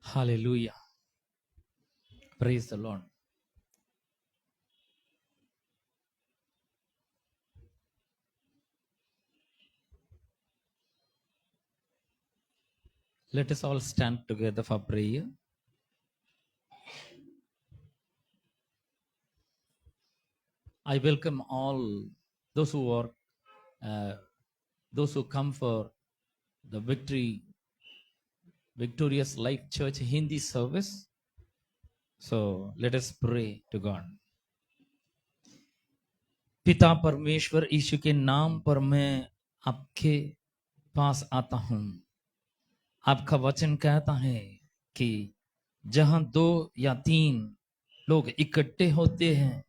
Hallelujah. Praise the Lord. Let us all stand together for prayer. I welcome all those who are those who come for the Victorious Life Church Hindi service. So let us pray to God. पिता परमेश्वर यीशु के नाम पर मैं आपके पास आता हूं। आपका वचन कहता है कि जहां 2 या 3 लोग इकट्ठे होते हैं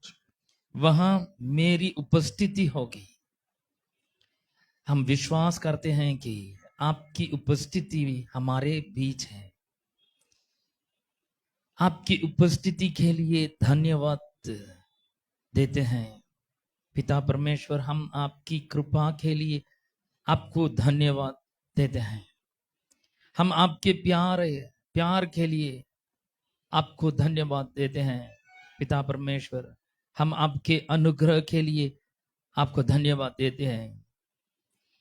वहां मेरी उपस्थिति होगी। हम विश्वास करते हैं कि आपकी उपस्थिति हमारे बीच है। आपकी उपस्थिति के लिए धन्यवाद देते हैं। पिता परमेश्वर, हम आपकी कृपा के लिए आपको धन्यवाद देते हैं। हम आपके प्यार के लिए आपको धन्यवाद देते हैं। पिता परमेश्वर, हम आपके अनुग्रह के लिए आपको धन्यवाद देते हैं।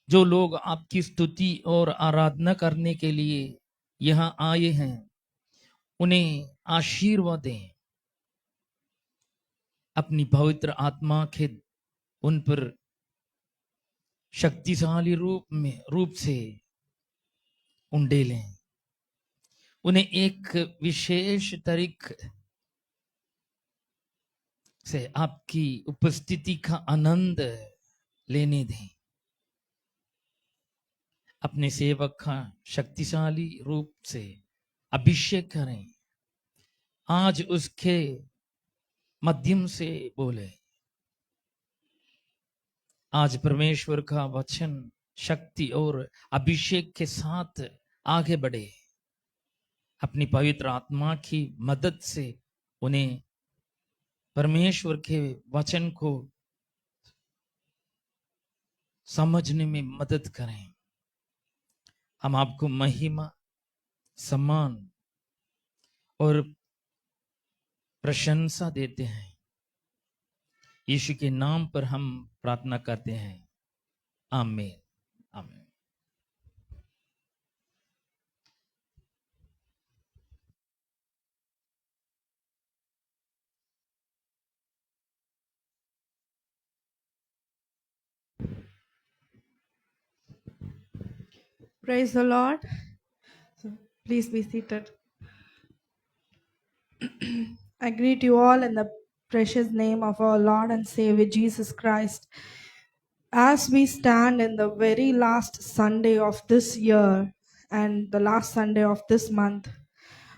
जो लोग आपकी स्तुति और आराधना करने के लिए यहाँ आए हैं उन्हें आशीर्वाद दें। अपनी पवित्र आत्मा के उन पर शक्तिशाली रूप से उंडेलें। उन्हें एक विशेष तरीके से आपकी उपस्थिति का आनंद लेने दें। अपने सेवक का शक्तिशाली रूप से अभिषेक करें। आज उसके माध्यम से बोले। आज परमेश्वर का वचन शक्ति और अभिषेक के साथ आगे बढ़े। अपनी पवित्र आत्मा की मदद से उन्हें परमेश्वर के वचन को समझने में मदद करें। हम आपको महिमा, सम्मान और प्रशंसा देते हैं। यीशु के नाम पर हम प्रार्थना करते हैं। आमीन, आमीन। Praise the Lord. So please be seated. I greet you all in the precious name of our Lord and Savior Jesus Christ. As we stand in the very last Sunday of this year and the last Sunday of this month,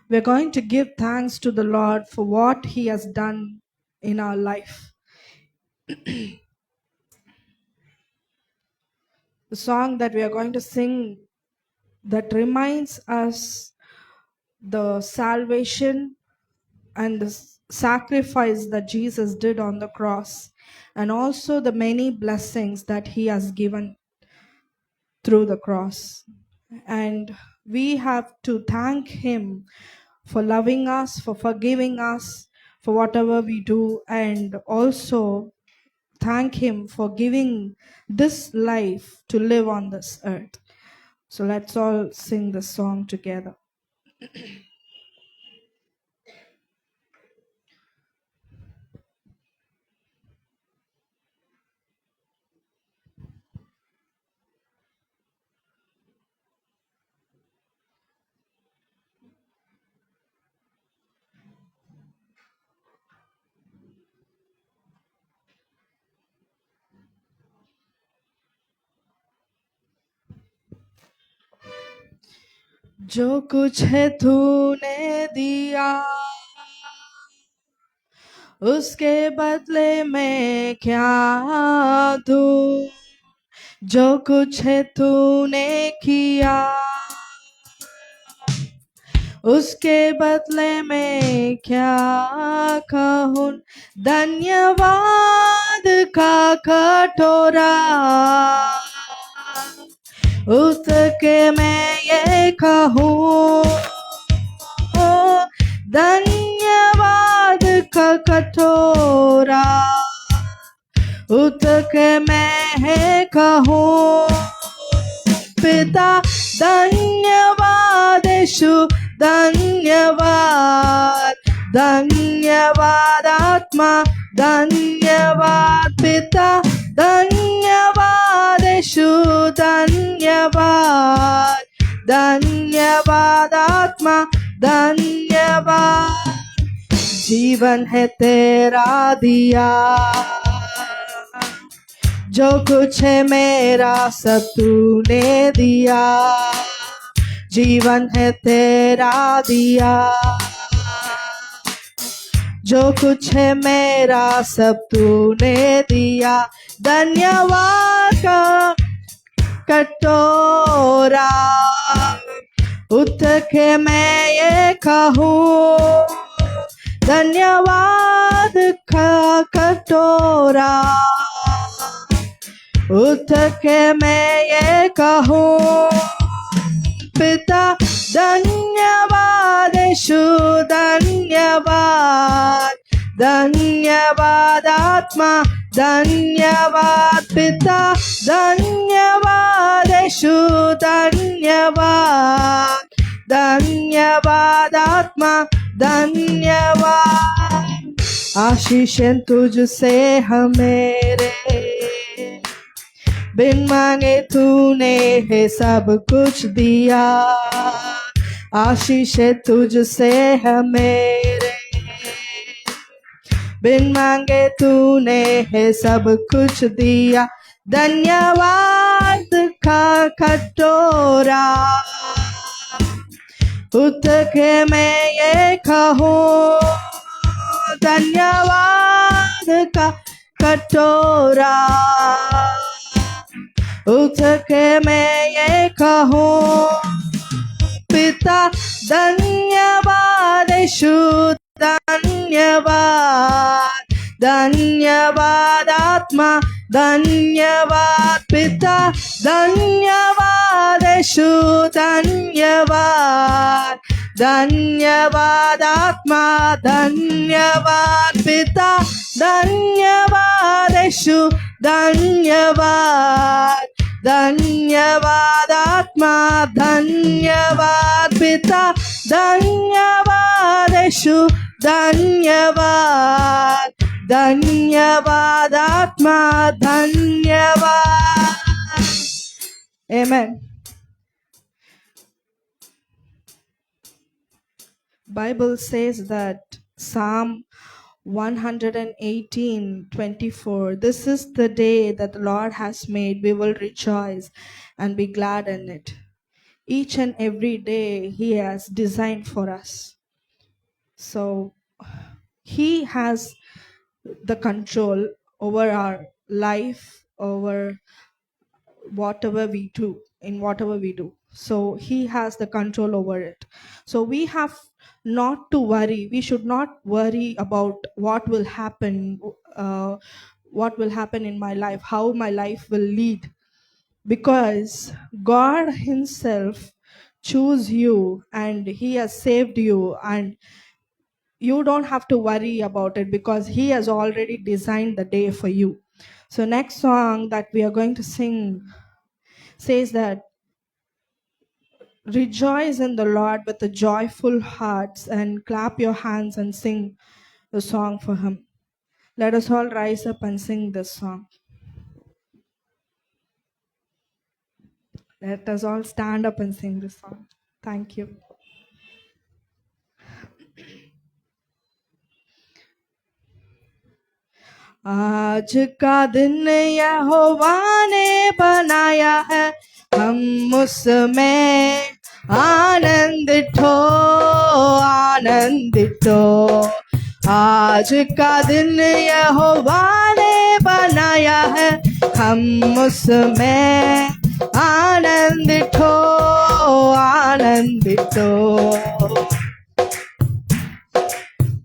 we're going to give thanks to the Lord for what He has done in our life. The song that we are going to sing that reminds us the salvation and the sacrifice that Jesus did on the cross, and also the many blessings that He has given through the cross. And we have to thank Him for loving us, for forgiving us, for whatever we do, and also thank Him for giving this life to live on this earth. So let's all sing the song together. जो कुछ है तूने दिया उसके बदले में क्या दूं। जो कुछ है तूने किया उसके बदले में क्या कहूं। धन्यवाद का कटोरा उसके मैं ये कहूं। कटोरा उतर के मैं कहूँ पिता धन्यवाद यीशु धन्यवाद धन्यवाद आत्मा धन्यवाद पिता धन्यवाद यीशु धन्यवाद धन्यवाद आत्मा धन्यवाद जीवन है तेरा दिया जो कुछ है मेरा सब तूने दिया जीवन है तेरा दिया जो कुछ है मेरा सब तूने दिया धन्यवाद का कटोरा उतर के मैं ये कहूँ धन्यवाद का कटोरा उतर के मैं ये कहूँ पिता धन्यवाद यीशु धन्यवाद धन्यवाद आत्मा धन्यवाद पिता धन्यवाद यीशु धन्यवाद धन्यवाद आत्मा धन्यवाद आशीष तुझसे हमेरे बिन मांगे तूने है सब कुछ दिया आशीष तुझसे है मेरे बिन मांगे तूने है सब कुछ दिया धन्यवाद का कटोरा उतर के मैं ये कहूँ धन्यवाद का कटोरा उतर के मैं ये कहूँ पिता धन्यवाद यीशु धन्यवाद धन्यवाद आत्मा धन्यवाद पिता धन्यवाद यीशु धन्यवाद धन्यवाद आत्मा धन्यवाद पिता धन्यवाद यीशु धन्यवाद धन्यवाद आत्मा धन्यवाद पिता धन्यवाद यीशु धन्यवाद धन्यवाद आत्मा धन्यवाद Amen. Bible says that Psalm 118:24, this is the day that the Lord has made, we will rejoice and be glad in it. Each and every day He has designed for us. So He has the control over our life, over whatever we do, in whatever we do. So He has the control over it. So we have not to worry. We should not worry about what will happen in my life, how my life will lead, because God Himself chose you and He has saved you, and you don't have to worry about it because He has already designed the day for you. So next song that we are going to sing says that rejoice in the Lord with a joyful hearts, and clap your hands and sing the song for Him. Let us all rise up and sing this song. Let us all stand up and sing this song. Thank you. आज का दिन यहोवा ने बनाया है, हम उसमें आनंदित हो। आज का दिन यहोवा ने बनाया है, हम उसमें आनंदित हो।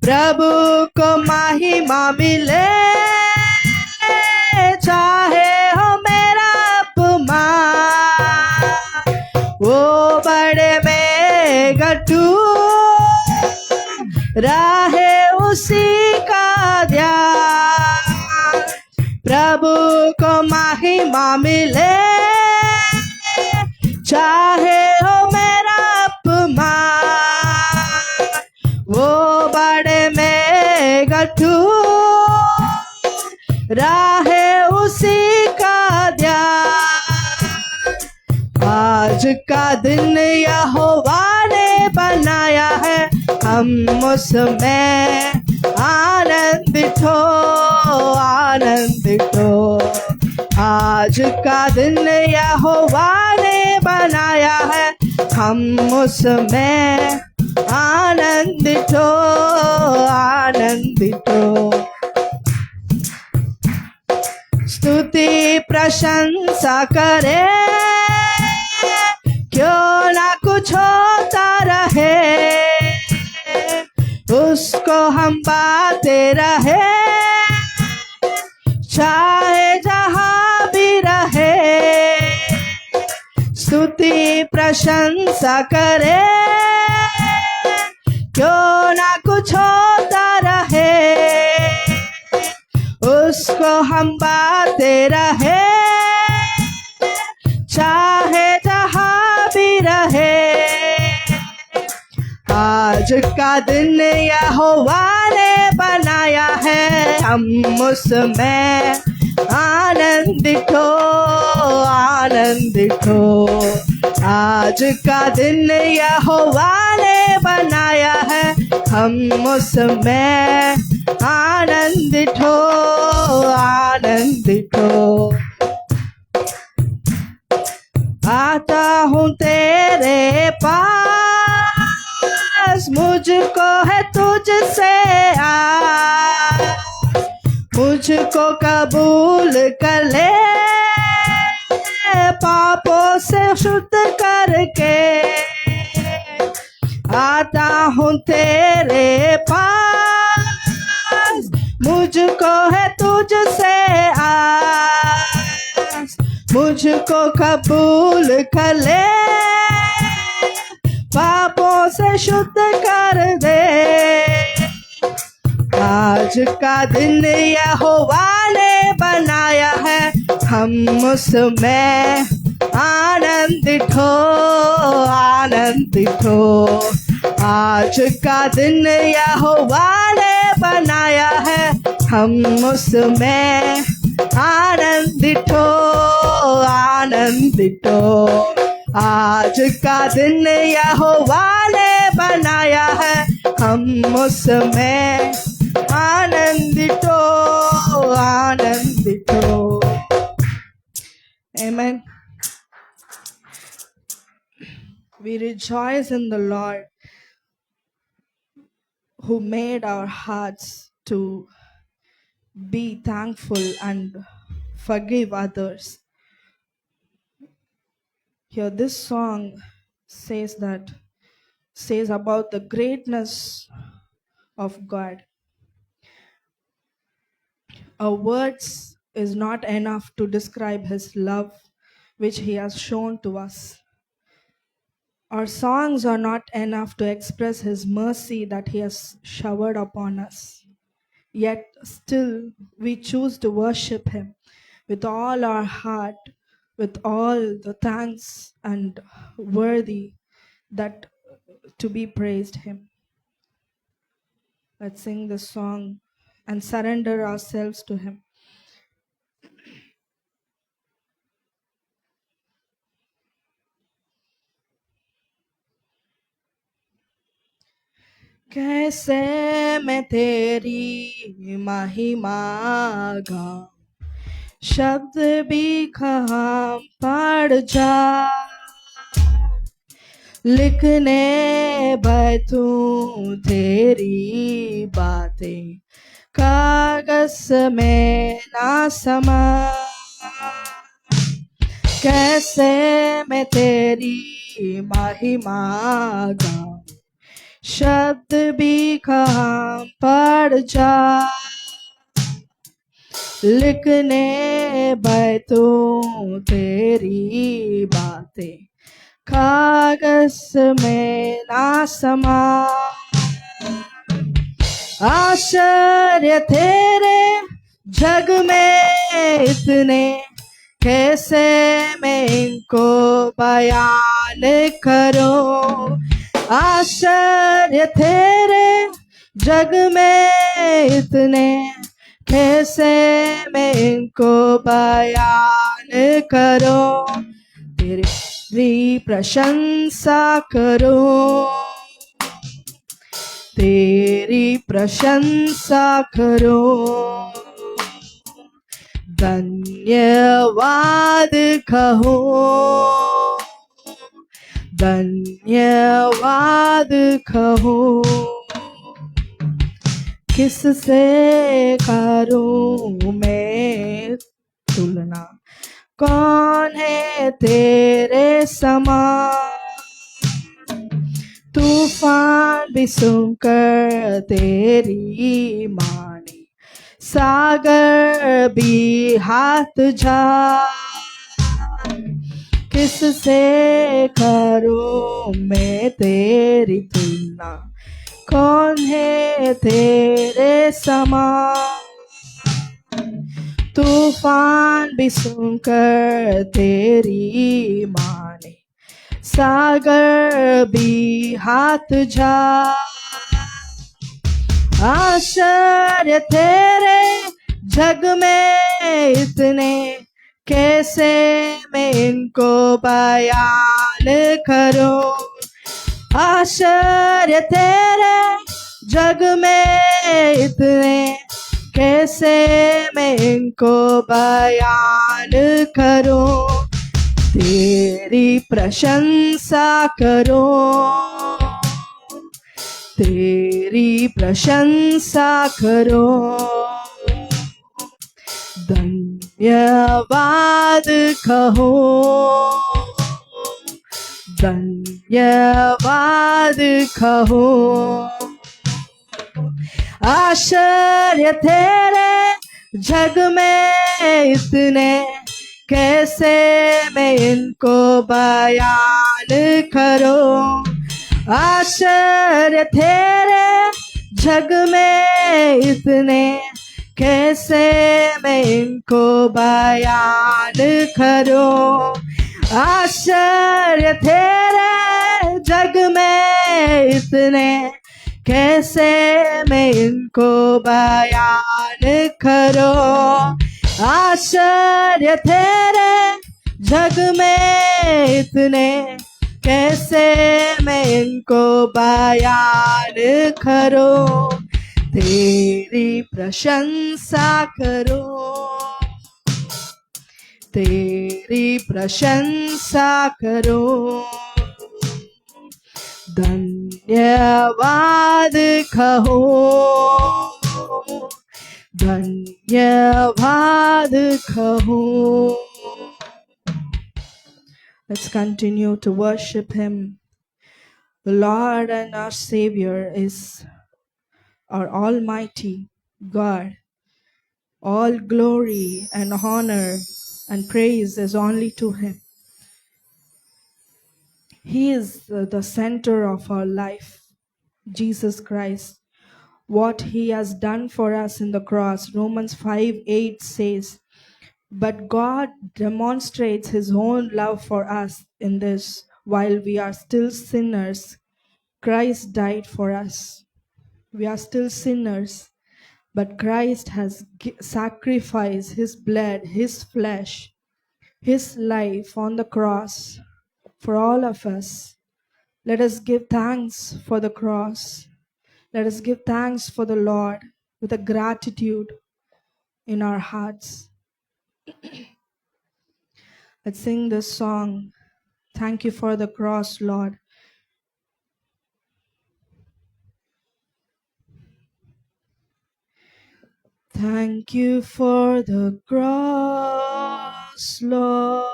प्रभु को महिमा मिले, चाहे हो मेरा अपमान, वो बड़े में गटू राहे उसी का ध्यान, प्रभु को महिमा मिले, चाहे हो मेरा अपमान, वो बड़े में गठू राहे उसी का ध्यान। आज का दिन यहोवा ने बनाया है, हम उसमें आनंदित हो, आनंदित हो। आज का दिन यहोवा ने बनाया है, हम उसमें आनंदित हो, आनंदित हो। स्तुति प्रशंसा करे, क्यों ना कुछ होता रहे, उसको हम पाते रहे, चाहे जहां भी रहे। स्तुति प्रशंसा करे, क्यों ना कुछ होता रहे, उसको हम बाते रहे, चाहे जहां भी रहे। आज का दिन यहोवा ने बनाया है, हम उसमें आनंदित हो, आनंदित हो। आज का दिन यहोवा ने बनाया है, हम उसमें आनंदित हो, आनंदित हो। आता हूँ तेरे पास, मुझको है तुझसे आस, मुझको कबूल कर ले, पापों से शुद्ध करके। आता हूँ तेरे पास, मुझको है तुझसे आस, मुझको कबूल कर ले, पापों से शुद्ध कर दे। आज का दिन यहोवा ने बनाया है, हम उसमें आनंदित हो, आनंदित हो। आज का दिन यहोवा ने बनाया है, हम उसमें आनंदित हो, आनंदित हो। आज का दिन यहोवा ने बनाया है, हम उसमें आनंदित हो, आनंदित हो। Amen. We rejoice in the Lord, who made our hearts to be thankful and forgive others. Here, this song says about the greatness of God. Our words is not enough to describe His love, which He has shown to us. Our songs are not enough to express His mercy that He has showered upon us. Yet still we choose to worship Him with all our heart, with all the thanks and worthy that to be praised Him. Let's sing this song and surrender ourselves to Him. कैसे मैं तेरी महिमा गाऊं, शब्द भी कहाँ पड़ जा, लिखने बैठूं तेरी बातें, कागज में ना समा। कैसे मैं तेरी महिमा गाऊं, शब्द भी कहाँ पड़ जा, लिखने बैठूं तेरी बातें, कागज में ना समा। आश्चर्य तेरे जग में इतने, कैसे मैं इनको बयान करूं। आश्चर्य तेरे जग में इतने, कैसे मैं इनको बयान करूं। तेरी प्रशंसा करूं, तेरी प्रशंसा करूं। धन्यवाद कहो, धन्यवाद कहो। किससे करूं मैं तुलना, कौन है तेरे समान। तूफान भी सुनकर तेरी मानी, सागर भी हाथ जा। किससे करूं मैं तेरी तुलना, कौन है तेरे समान। तूफान भी सुनकर तेरी माने, सागर भी हाथ जा। आश्चर्य तेरे जग में इतने, कैसे मैं इनको बयान करूं। आश्चर्य तेरे जग में इतने, कैसे मैं इनको बयान करूं। तेरी प्रशंसा करूं, तेरी प्रशंसा करूं। धन्यवाद कहो, धन्यवाद कहो। आश्चर्य तेरे जग में इतने, कैसे मैं इनको बयान करूं। आश्चर्य तेरे जग में इतने, कैसे मैं इनको बयान करूं। आश्चर्य तेरे जग में इतने, कैसे मैं इनको बयान करूं। आश्चर्य तेरे जग में इतने, कैसे मैं इनको बयान करूं। तेरी प्रशंसा करूं, तेरी प्रशंसा करूं। धन्यवाद कहो, धन्यवाद कहो। Let's continue to worship Him. The Lord and our Savior is our Almighty God. All glory and honor and praise is only to Him. He is the center of our life, Jesus Christ. What He has done for us in the cross. Romans 5:8 says, but God demonstrates His own love for us in this: while we are still sinners, Christ died for us. We are still sinners, but Christ has sacrificed His blood, His flesh, His life on the cross for all of us. Let us give thanks for the cross. Let us give thanks for the Lord with a gratitude in our hearts. Let's sing this song. Thank you for the cross, Lord. Thank you for the cross, Lord.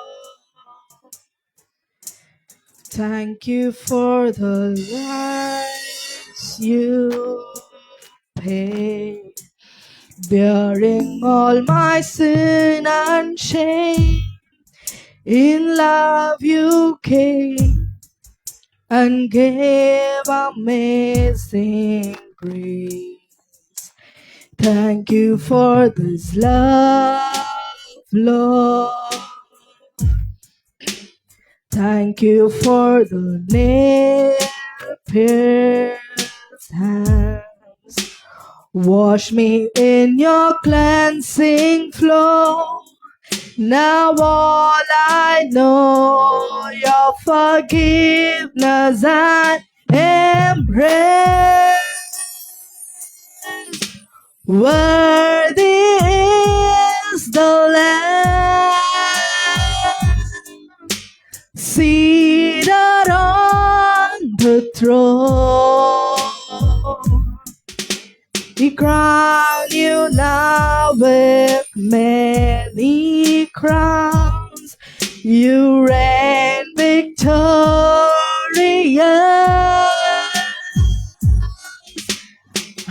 Thank you for the price you paid, bearing all my sin and shame. In love you came and gave amazing grace. Thank you for this love, Lord. Thank you for the nail-pierced hands. Wash me in your cleansing flow. Now all I know, your forgiveness and embrace. Worthy is the Lamb seated on the throne. We crown you now with many crowns. You reign victorious.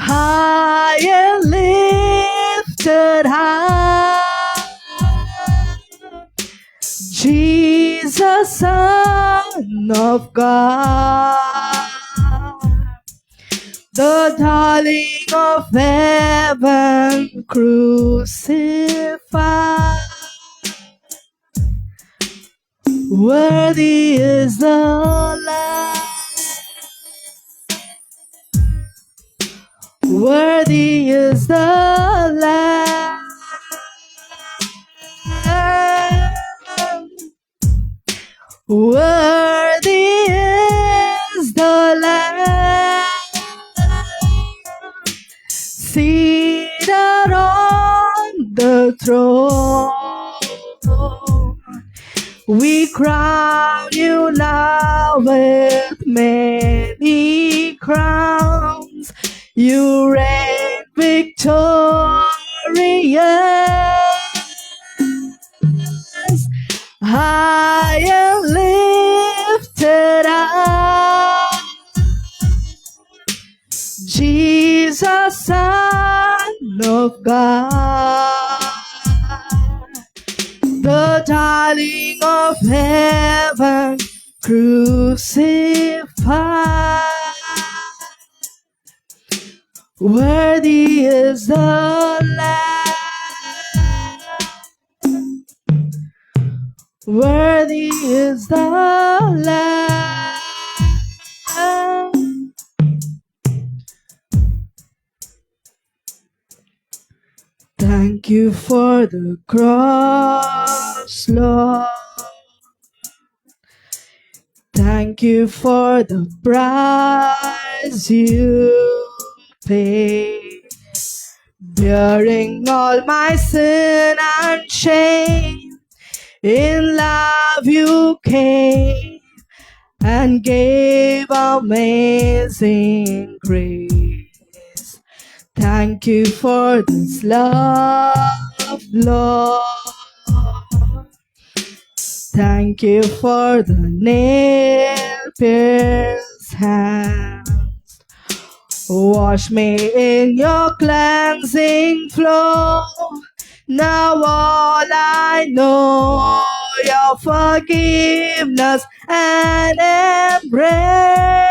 High and lifted high, Jesus, Son of God, the darling of heaven, crucified. Worthy is the Lamb. Worthy is the Lamb. Worthy is the Lamb seated on the throne. We crown you now with many crowns. You reign victorious. High and lifted up, Jesus, Son of God, the darling of heaven, crucified. Worthy is the Lamb. Worthy is the Lamb. Thank you for the cross, Lord. Thank you for the price you paid, bearing all my sin and shame. In love you came and gave amazing grace. Thank you for this love, Lord. Thank you for the nail-pierced hands. Wash me in your cleansing flow. Now all I know, your forgiveness and embrace.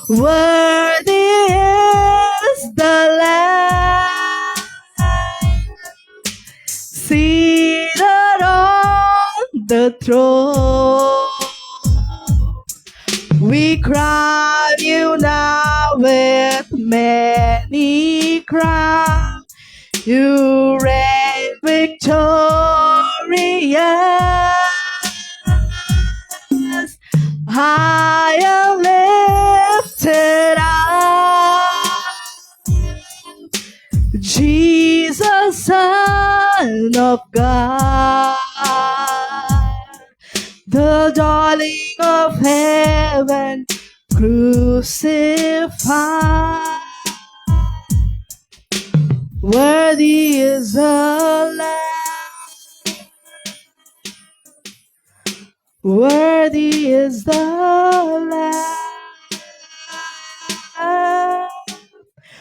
Worthy is the Lamb seated on the throne. We crown you now with many crowns. You reign victorious. High and lifted up, Jesus, Son of God, the darling of heaven, crucified. Worthy is the Lamb. Worthy is the Lamb.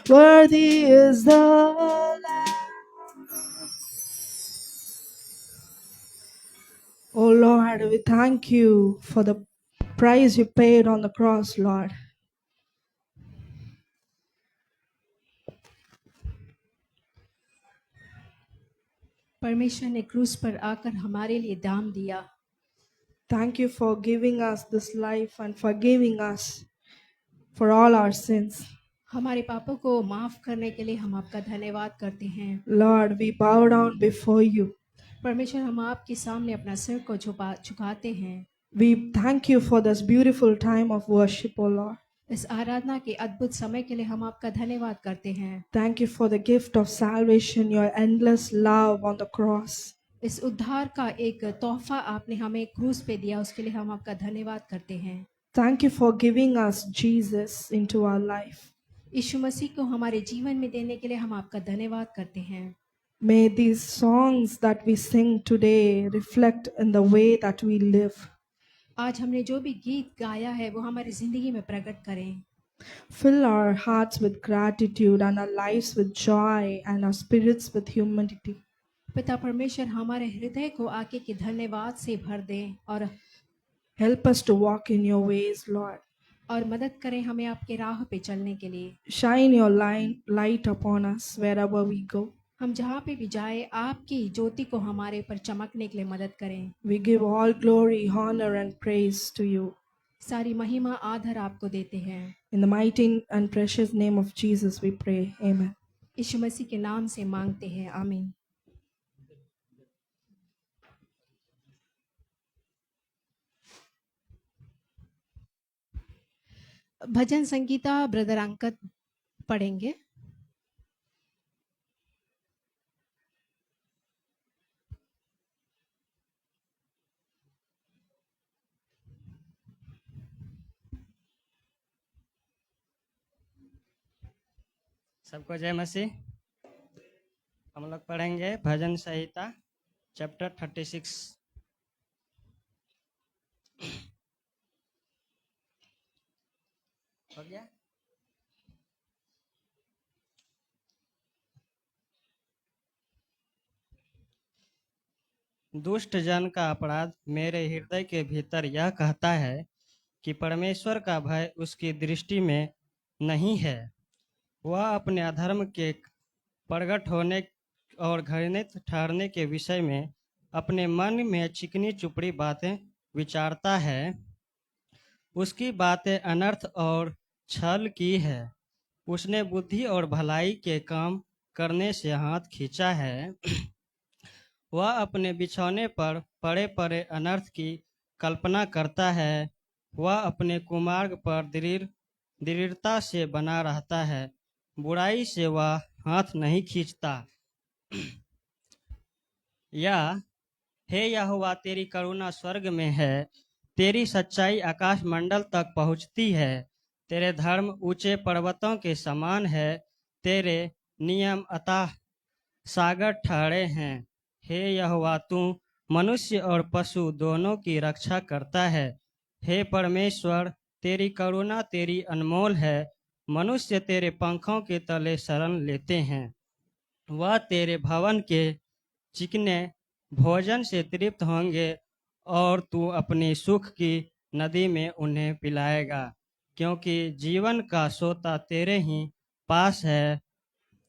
Worthy is the Lamb. Oh Lord, we thank you for the price you paid on the cross, Lord. परमेश्वर ने क्रूस पर आकर हमारे लिए दाम दिया। Thank you for giving us this life and forgiving us for all our sins. हमारे पापों को माफ करने के लिए हम आपका धन्यवाद करते हैं। Lord, we bow down before you. परमेश्वर, हम आपके सामने अपना सिर को झुकाते हैं। We thank you for this beautiful time of worship, O Lord. इस आराधना के अद्भुत समय के लिए हम आपका धन्यवाद करते हैं। Thank you for the gift of salvation, your endless love on the cross. इस उद्धार का एक तोहफा आपने हमें क्रूस पे दिया, उसके लिए हम आपका धन्यवाद करते हैं। Thank you for giving us Jesus into our life. यीशु मसीह को हमारे जीवन में देने के लिए हम आपका धन्यवाद करते हैं। May these songs that we sing today reflect in the way that we live. आज हमने जो भी गीत गाया है वो हमारी जिंदगी में प्रकट करें। Fill our hearts with gratitude and our lives with joy and our spirits with humility. पिता परमेश्वर, हमारे हृदय को आके के धन्यवाद से भर दें और Help us to walk in your ways, Lord. मदद करें हमें आपके राह पे चलने के लिए। Shine your light upon us wherever we go. हम जहाँ पे भी जाए आपकी ज्योति को हमारे पर चमकने के लिए मदद करें। We give all glory, honor and praise to you. सारी महिमा आदर आपको देते हैं। In the mighty and precious name of Jesus we pray. Amen. यीशु मसीह के नाम से मांगते हैं, आमीन। भजन संगीता ब्रदर अंकत पढ़ेंगे। सबको जय मसीह। हम लोग पढ़ेंगे भजन संहिता चैप्टर 36। हो गया? दुष्ट जन का अपराध मेरे हृदय के भीतर यह कहता है कि परमेश्वर का भय उसकी दृष्टि में नहीं है। वह अपने अधर्म के प्रगट होने और घृणित ठहरने के विषय में अपने मन में चिकनी चुपड़ी बातें विचारता है। उसकी बातें अनर्थ और छल की है। उसने बुद्धि और भलाई के काम करने से हाथ खींचा है। वह अपने बिछौने पर पड़े पड़े अनर्थ की कल्पना करता है। वह अपने कुमार्ग पर दृढ़ता से बना रहता है। बुराई से वह हाथ नहीं खींचता। या हे यहोवा, तेरी करुणा स्वर्ग में है, तेरी सच्चाई आकाश मंडल तक पहुँचती है। तेरे धर्म ऊंचे पर्वतों के समान है, तेरे नियम अथाह सागर ठहरे हैं। हे यहोवा, तू मनुष्य और पशु दोनों की रक्षा करता है। हे परमेश्वर, तेरी करुणा तेरी अनमोल है। मनुष्य तेरे पंखों के तले शरण लेते हैं। वह तेरे भवन के चिकने भोजन से तृप्त होंगे और तू अपनी सुख की नदी में उन्हें पिलाएगा, क्योंकि जीवन का सोता तेरे ही पास है।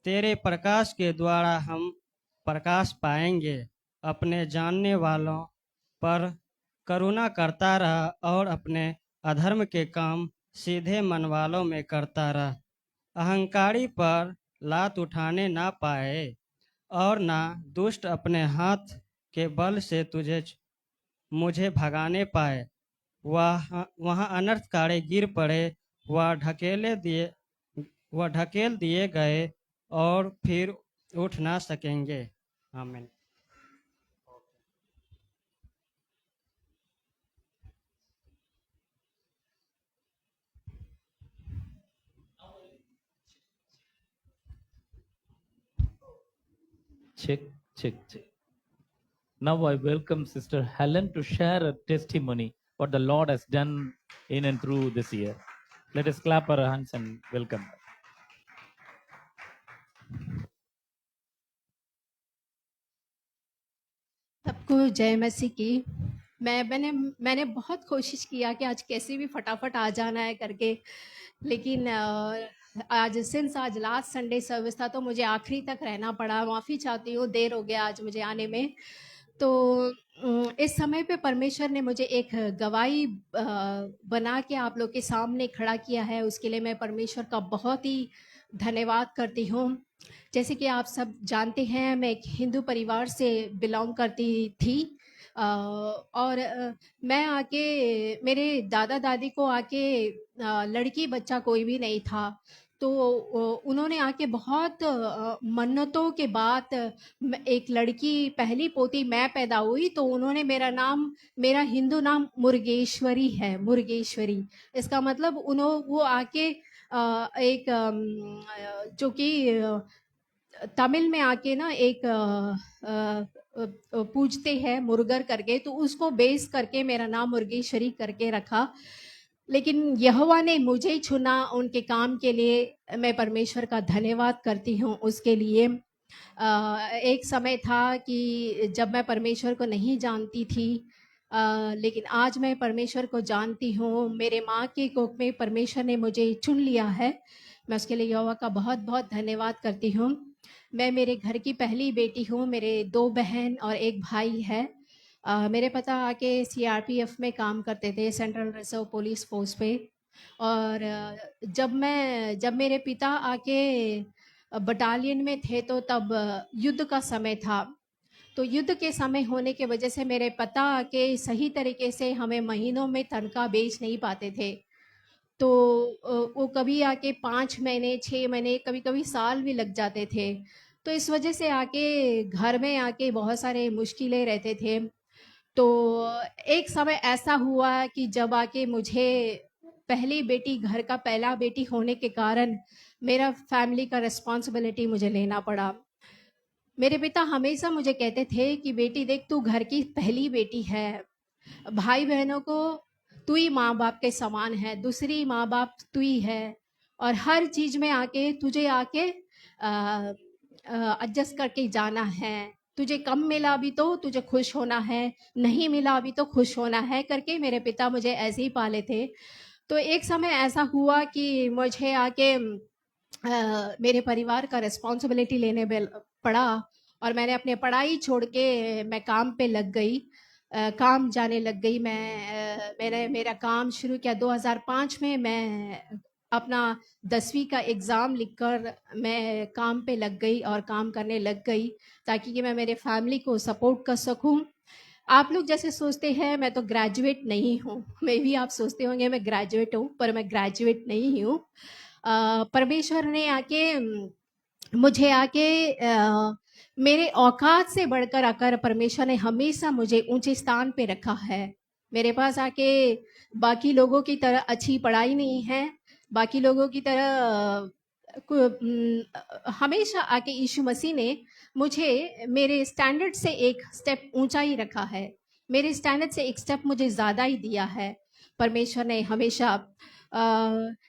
तेरे प्रकाश के द्वारा हम प्रकाश पाएंगे। अपने जानने वालों पर करुणा करता रह और अपने अधर्म के काम सीधे मन वालों में करता रह। अहंकारी पर लात उठाने ना पाए और ना दुष्ट अपने हाथ के बल से मुझे भगाने पाए। वहाँ अनर्थकारी गिर पड़े, वह ढकेल दिए गए और फिर उठ ना सकेंगे। आमीन। Check, check, check. Now I welcome Sister Helen to share a testimony what the Lord has done in and through this year. Let us clap our hands and welcome her. सबको जय मसीह की। मैंने बहुत कोशिश किया कि आज कैसे भी फटाफट आ जाना है करके, लेकिन आज लास्ट संडे सर्विस था तो मुझे आखिरी तक रहना पड़ा। माफ़ी चाहती हूँ, देर हो गया आज मुझे आने में। तो इस समय पे परमेश्वर ने मुझे एक गवाही बना के आप लोग के सामने खड़ा किया है, उसके लिए मैं परमेश्वर का बहुत ही धन्यवाद करती हूँ। जैसे कि आप सब जानते हैं, मैं एक हिंदू परिवार से बिलोंग करती थी, और मैं आके मेरे दादा दादी को आके लड़की बच्चा कोई भी नहीं था, तो उन्होंने आके बहुत मन्नतों के बाद एक लड़की पहली पोती मैं पैदा हुई, तो उन्होंने मेरा हिंदू नाम मुर्गेश्वरी है, मुर्गेश्वरी। इसका मतलब वो आके एक जो कि तमिल में आके ना एक पूजते हैं मुर्गर करके, तो उसको बेस करके मेरा नाम मुर्गेश्वरी करके रखा। लेकिन यहोवा ने मुझे चुना उनके काम के लिए, मैं परमेश्वर का धन्यवाद करती हूँ उसके लिए। एक समय था कि जब मैं परमेश्वर को नहीं जानती थी, लेकिन आज मैं परमेश्वर को जानती हूँ। मेरे माँ के कोख में परमेश्वर ने मुझे चुन लिया है, मैं उसके लिए यहोवा का बहुत बहुत धन्यवाद करती हूँ। मैं मेरे घर की पहली बेटी हूँ, मेरे 2 बहन और 1 भाई है। मेरे पिता आके सीआरपीएफ में काम करते थे, सेंट्रल रिजर्व पुलिस फोर्स पे। और जब मेरे पिता आके बटालियन में थे तो तब युद्ध का समय था। तो युद्ध के समय होने के वजह से मेरे पिता आके सही तरीके से हमें महीनों में तनख्वाह बेच नहीं पाते थे। तो वो कभी आके 5 महीने 6 महीने कभी कभी साल भी लग जाते थे। तो इस वजह से आके घर में आके बहुत सारे मुश्किलें रहते थे। तो एक समय ऐसा हुआ कि जब आके मुझे पहली बेटी, घर का पहला बेटी होने के कारण मेरा फैमिली का रिस्पॉन्सिबिलिटी मुझे लेना पड़ा। मेरे पिता हमेशा मुझे कहते थे कि बेटी देख, तू घर की पहली बेटी है, भाई बहनों को तू ही माँ बाप के समान है, दूसरी माँ बाप तू ही है, और हर चीज में आके तुझे आके एडजस्ट करके जाना है। तुझे कम मिला भी तो तुझे खुश होना है, नहीं मिला भी तो खुश होना है करके मेरे पिता मुझे ऐसे ही पाले थे। तो एक समय ऐसा हुआ कि मुझे आके मेरे परिवार का रिस्पॉन्सिबिलिटी लेने पड़ा, और मैंने अपने पढ़ाई छोड़ के मैं काम पे लग गई, काम जाने लग गई। मैंने मेरा काम शुरू किया 2005 में। मैं अपना 10वीं का एग्ज़ाम लिखकर मैं काम पे लग गई और काम करने लग गई, ताकि कि मैं मेरे फैमिली को सपोर्ट कर सकूं। आप लोग जैसे सोचते हैं मैं तो ग्रेजुएट नहीं हूँ, मे भी आप सोचते होंगे मैं ग्रेजुएट हूँ, पर मैं ग्रेजुएट नहीं हूँ। परमेश्वर ने आके मुझे आके मेरे औकात से बढ़कर आकर परमेश्वर ने हमेशा मुझे ऊंचे स्थान पे रखा है। मेरे पास आके बाकी लोगों की तरह अच्छी पढ़ाई नहीं है, बाकी लोगों की तरह हमेशा आके यीशु मसीह ने मुझे मेरे स्टैंडर्ड से एक स्टेप ऊंचा ही रखा है, मेरे स्टैंडर्ड से एक स्टेप मुझे ज़्यादा ही दिया है। परमेश्वर ने हमेशा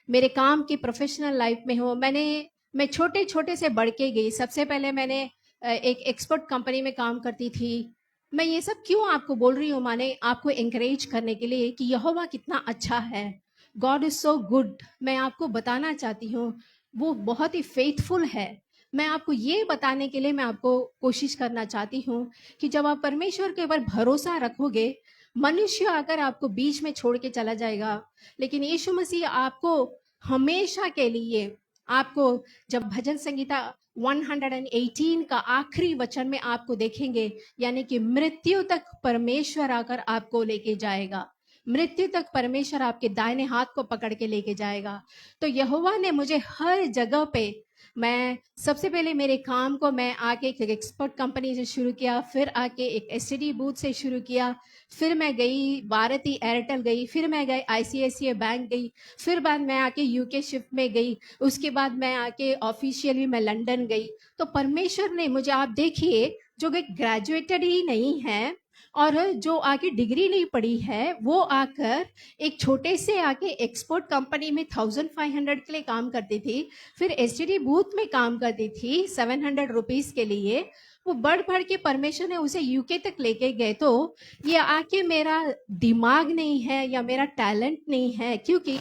मेरे काम की प्रोफेशनल लाइफ में हो, मैं छोटे छोटे से बढ़ के गई। सबसे पहले मैंने एक एक्सपोर्ट कंपनी में काम करती थी। मैं ये सब क्यों आपको बोल रही हूँ, माने आपको encourage करने के लिए कि यहोवा कितना अच्छा है, गॉड इज सो गुड। मैं आपको बताना चाहती हूँ वो बहुत ही फेथफुल है। मैं आपको ये बताने के लिए मैं आपको कोशिश करना चाहती हूँ कि जब आप परमेश्वर के ऊपर भरोसा रखोगे, मनुष्य आकर आपको बीच में छोड़ के चला जाएगा, लेकिन यीशु मसीह आपको हमेशा के लिए, आपको जब भजन संगीता 118 का आखिरी वचन में आपको देखेंगे, यानी कि मृत्यु तक परमेश्वर आकर आपको लेके जाएगा, मृत्यु तक परमेश्वर आपके दाहिने हाथ को पकड़ के लेके जाएगा। तो यहोवा ने मुझे हर जगह पे, मैं सबसे पहले मेरे काम को मैं आके एक एक्सपोर्ट कंपनी से शुरू किया, फिर आके एक एसटीडी बूथ से शुरू किया, फिर मैं गई भारती एयरटेल गई, फिर मैं गई आईसीआईसीआई बैंक गई, फिर बाद मैं आके यूके शिफ्ट में गई, उसके बाद मैं आके ऑफिशियली मैं लंदन गई। तो परमेश्वर ने मुझे, आप देखिए, जो एक ग्रेजुएटेड ही नहीं है और जो आके डिग्री नहीं पढ़ी है, वो आकर एक छोटे से आके एक्सपोर्ट कंपनी में 1500 के लिए काम करती थी, फिर एसटीडी बूथ में काम करती थी 700 रुपीज के लिए, वो बढ़ बढ़ के परमेश्वर ने उसे यूके तक लेके गए। तो ये आके मेरा दिमाग नहीं है या मेरा टैलेंट नहीं है, क्योंकि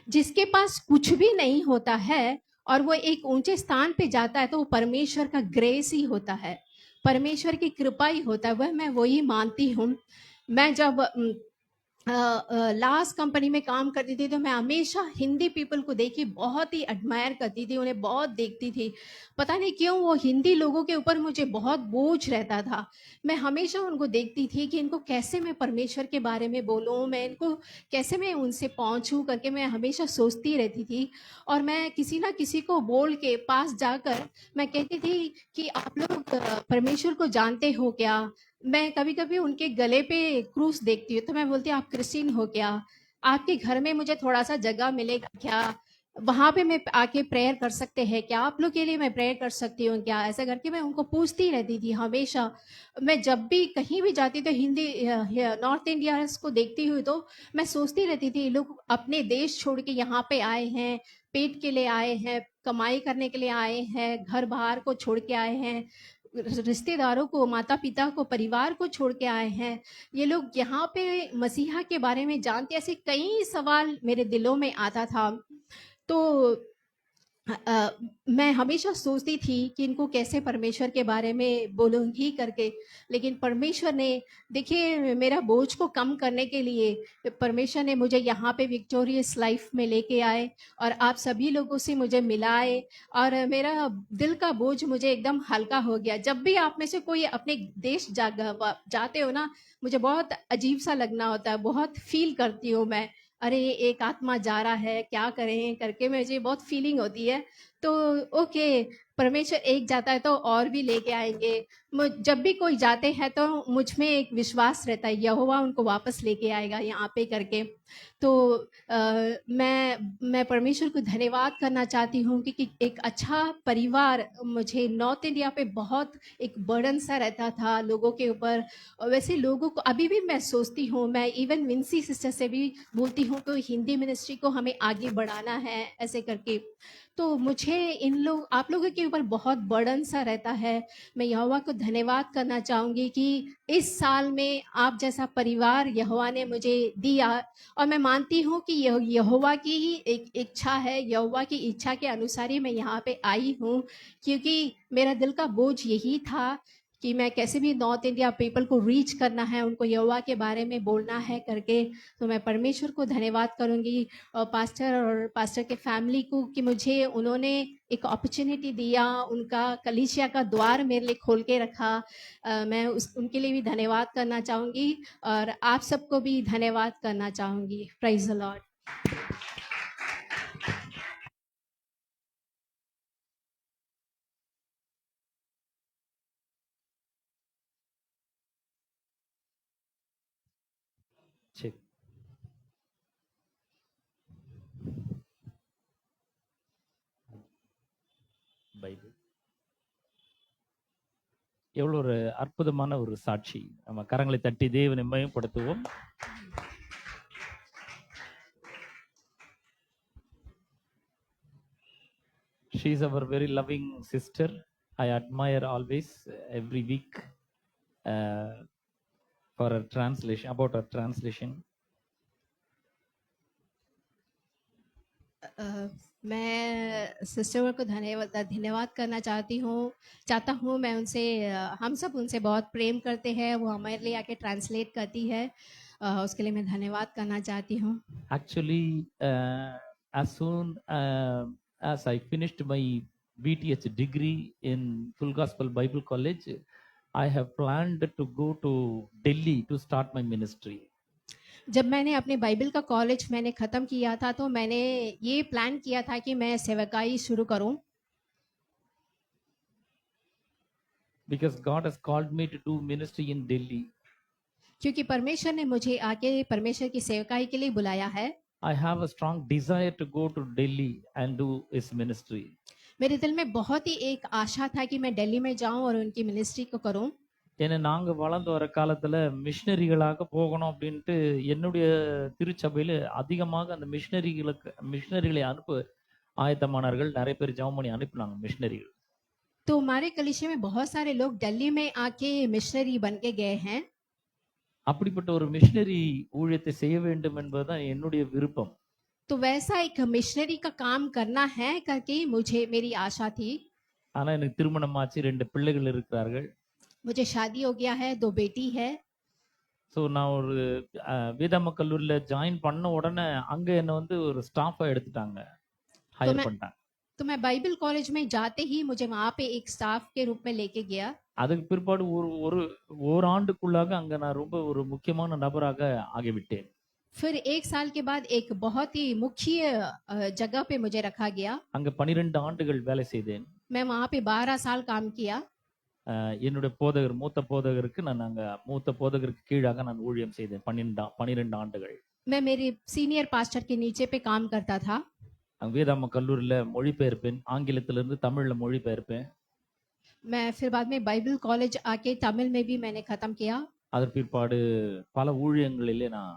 जिसके पास कुछ भी नहीं होता है और वो एक ऊंचे स्थान पे जाता है तो वो परमेश्वर का ग्रेस ही होता है, परमेश्वर की कृपा ही होता है। वह मैं वही मानती हूँ। मैं जब लास्ट कंपनी में काम करती थी तो मैं हमेशा हिंदी पीपल को देखी बहुत ही एडमायर करती थी, उन्हें बहुत देखती थी। पता नहीं क्यों वो हिंदी लोगों के ऊपर मुझे बहुत बोझ रहता था। मैं हमेशा उनको देखती थी कि इनको कैसे मैं परमेश्वर के बारे में बोलूं, मैं इनको कैसे मैं उनसे पहुंचूं करके मैं हमेशा सोचती रहती थी। और मैं किसी ना किसी को बोल के पास जाकर मैं कहती थी कि आप लोग परमेश्वर को जानते हो क्या। मैं कभी-कभी उनके गले पे क्रूस देखती हूँ तो मैं बोलती हूँ आप क्रिश्चियन हो क्या? आपके घर में मुझे थोड़ा-सा जगह मिलेगा क्या? वहाँ पे मैं आके प्रेयर कर सकते हैं क्या? आप लोग के लिए मैं प्रेयर कर सकती हूँ क्या? ऐसा करके मैं उनको पूछती रहती थी हमेशा। मैं जब भी कहीं भी जाती तो हिंदी नॉर्थ इंडियंस को देखती हुई तो मैं सोचती रहती थी ये लोग अपने देश छोड़ के यहाँ पे आए हैं, पेट के लिए आए हैं, कमाई करने के लिए आए हैं, घर-बार को छोड़ के आए हैं, रिश्तेदारों को, माता-पिता को, परिवार को छोड़ के आए हैं। ये लोग यहाँ पे मसीहा के बारे में जानते, ऐसे कई सवाल मेरे दिलों में आता था। तो मैं हमेशा सोचती थी कि इनको कैसे परमेश्वर के बारे में बोलूँगी करके, लेकिन परमेश्वर ने देखिए मेरा बोझ को कम करने के लिए परमेश्वर ने मुझे यहाँ पे विक्टोरियस लाइफ में लेके आए और आप सभी लोगों से मुझे मिलाए और मेरा दिल का बोझ मुझे एकदम हल्का हो गया। जब भी आप में से कोई अपने देश जाते हो ना, मुझे बहुत अजीब सा लगना होता है, बहुत फील करती हूँ मैं, अरे एक आत्मा जा रहा है क्या करें करके मुझे बहुत फीलिंग होती है। तो ओके, परमेश्वर एक जाता है तो और भी लेके आएंगे। जब भी कोई जाते हैं तो मुझ में एक विश्वास रहता है यहोवा उनको वापस लेके आएगा यहाँ पे करके। तो मैं परमेश्वर को धन्यवाद करना चाहती हूँ कि एक अच्छा परिवार मुझे नॉर्थ इंडिया पे बहुत एक बर्डन सा रहता था लोगों के ऊपर। और वैसे लोगों को अभी भी मैं सोचती हूँ, मैं इवन विंसी सिस्टर से भी बोलती हूँ कि हिंदी मिनिस्ट्री को हमें आगे बढ़ाना है ऐसे करके। तो मुझे इन लोग आप लोगों के ऊपर बहुत बर्डन सा रहता है। मैं यहोवा को धन्यवाद करना चाहूँगी कि इस साल में आप जैसा परिवार यहोवा ने मुझे दिया और मैं मानती हूँ कि यह यहोवा की ही एक इच्छा है, यहोवा की इच्छा के अनुसार ही मैं यहाँ पे आई हूँ, क्योंकि मेरा दिल का बोझ यही था कि मैं कैसे भी नॉर्थ इंडिया पीपल को रीच करना है, उनको यहोवा के बारे में बोलना है करके। तो मैं परमेश्वर को धन्यवाद करूँगी और पास्टर के फैमिली को कि मुझे उन्होंने एक अपॉर्चुनिटी दिया, उनका कलीसिया का द्वार मेरे लिए खोल के रखा। मैं उनके लिए भी धन्यवाद करना चाहूँगी और आप सबको भी धन्यवाद करना चाहूँगी। Praise the lord. சரி. பைபிள் எவ்வளவு ஒரு அற்புதமான ஒரு சாட்சி. நம்ம கரங்களை தட்டி தேவனை மகிமைப்படுத்துவோம். She is our very loving sister. I admire always every week for her translation, about her translation. मैं सिस्टर को धन्यवाद करना चाहता हूँ। मैं उनसे हम सब उनसे बहुत प्रेम करते हैं, वो हमारे लिए आके ट्रांसलेट करती है, उसके लिए मैं धन्यवाद करना चाहती हूँ। Actually, as soon as I finished my BTH degree in Full Gospel Bible College, I have planned to go to Delhi to start my ministry. जब मैंने अपने बाइबल का कॉलेज मैंने ख़त्म किया था तो मैंने ये प्लान किया था कि मैं सेवकाई शुरू करूं, Because God has called me to do ministry in Delhi. क्योंकि परमेश्वर ने मुझे आके परमेश्वर की सेवकाई के लिए बुलाया है। I have a strong desire to go to Delhi and do his ministry. मेरे दिल में बहुत ही एक आशा था कि मैं दिल्ली में जाऊं और उनकी मिनिस्ट्री को करूं। ஏன்னா நாங்க வளர்ந்து வர காலத்துல மிஷினரிகளாக போகணும் அப்படின்ட்டு என்னுடைய திருச்சபையில அதிகமாக அந்த மிஷினரிகளை அனுப்ப ஆயத்தமானார்கள். நிறைய பேர் ஜெபம் பண்ணி அனுப்பினாங்க மிஷினரிகள். तो हमारे कलीसिया में बहुत सारे लोग दिल्ली में आके मिशनरी बन के गए हैं। அப்படிப்பட்ட ஒரு மிஷனரி ஊழியத்தை செய்ய வேண்டும் என்பதுதான் என்னுடைய விருப்பம். तो वैसा एक मिशनरी का काम करना है करके मुझे मेरी आशा थी। ஆனா எனக்கு திருமணம் ஆச்சு, 2 பிள்ளைகள் இருக்கிறார்கள். मुझे शादी हो गया है, 2 बेटी है। ஸோ நான் ஒரு வேதாம கல்லூரியில ஜாயின் பண்ண உடனே அங்க என்ன வந்து ஒரு ஸ்டாஃபா எடுத்துட்டாங்க, ஹையர் मैं- பண்ணிட்டாங்க. तो मैं बाइबल कॉलेज में जाते ही मुझे वहां पे एक स्टाफ के रूप में लेके गया। அதுக்கு பிற்பாடு ஒரு ஒரு ஓராண்டுக்குள்ளாக அங்க நான் ரொம்ப ஒரு முக்கியமான நபராக ஆகிவிட்டேன். फिर 1 साल के बाद एक बहुत ही मुख्य जगह पे मुझे रखा गया। அங்க 12 ஆண்டுகள் வேலை செய்தேன். मैं वहां पे 12 साल काम किया। என்னுடைய போதகர், மூத்த போதகருக்கு நான் அங்க மூத்த போதகருக்கு கீழாக நான் ஊழியம் செய்தேன் 12 ஆண்டுகள். मैं मेरे सीनियर पास्टर के नीचे पे काम करता था। அங்க வேதாம கல்லூரியில மொழிபெயர்ப்பேன், ஆங்கிலத்திலிருந்து தமிழ்ல மொழிபெயர்ப்பேன். मैं फिर बाद में बाइबल कॉलेज आके तमिल में भी मैंने खत्म किया। அதற்கு பிற்பாடு பல ஊழியங்களிலே நான்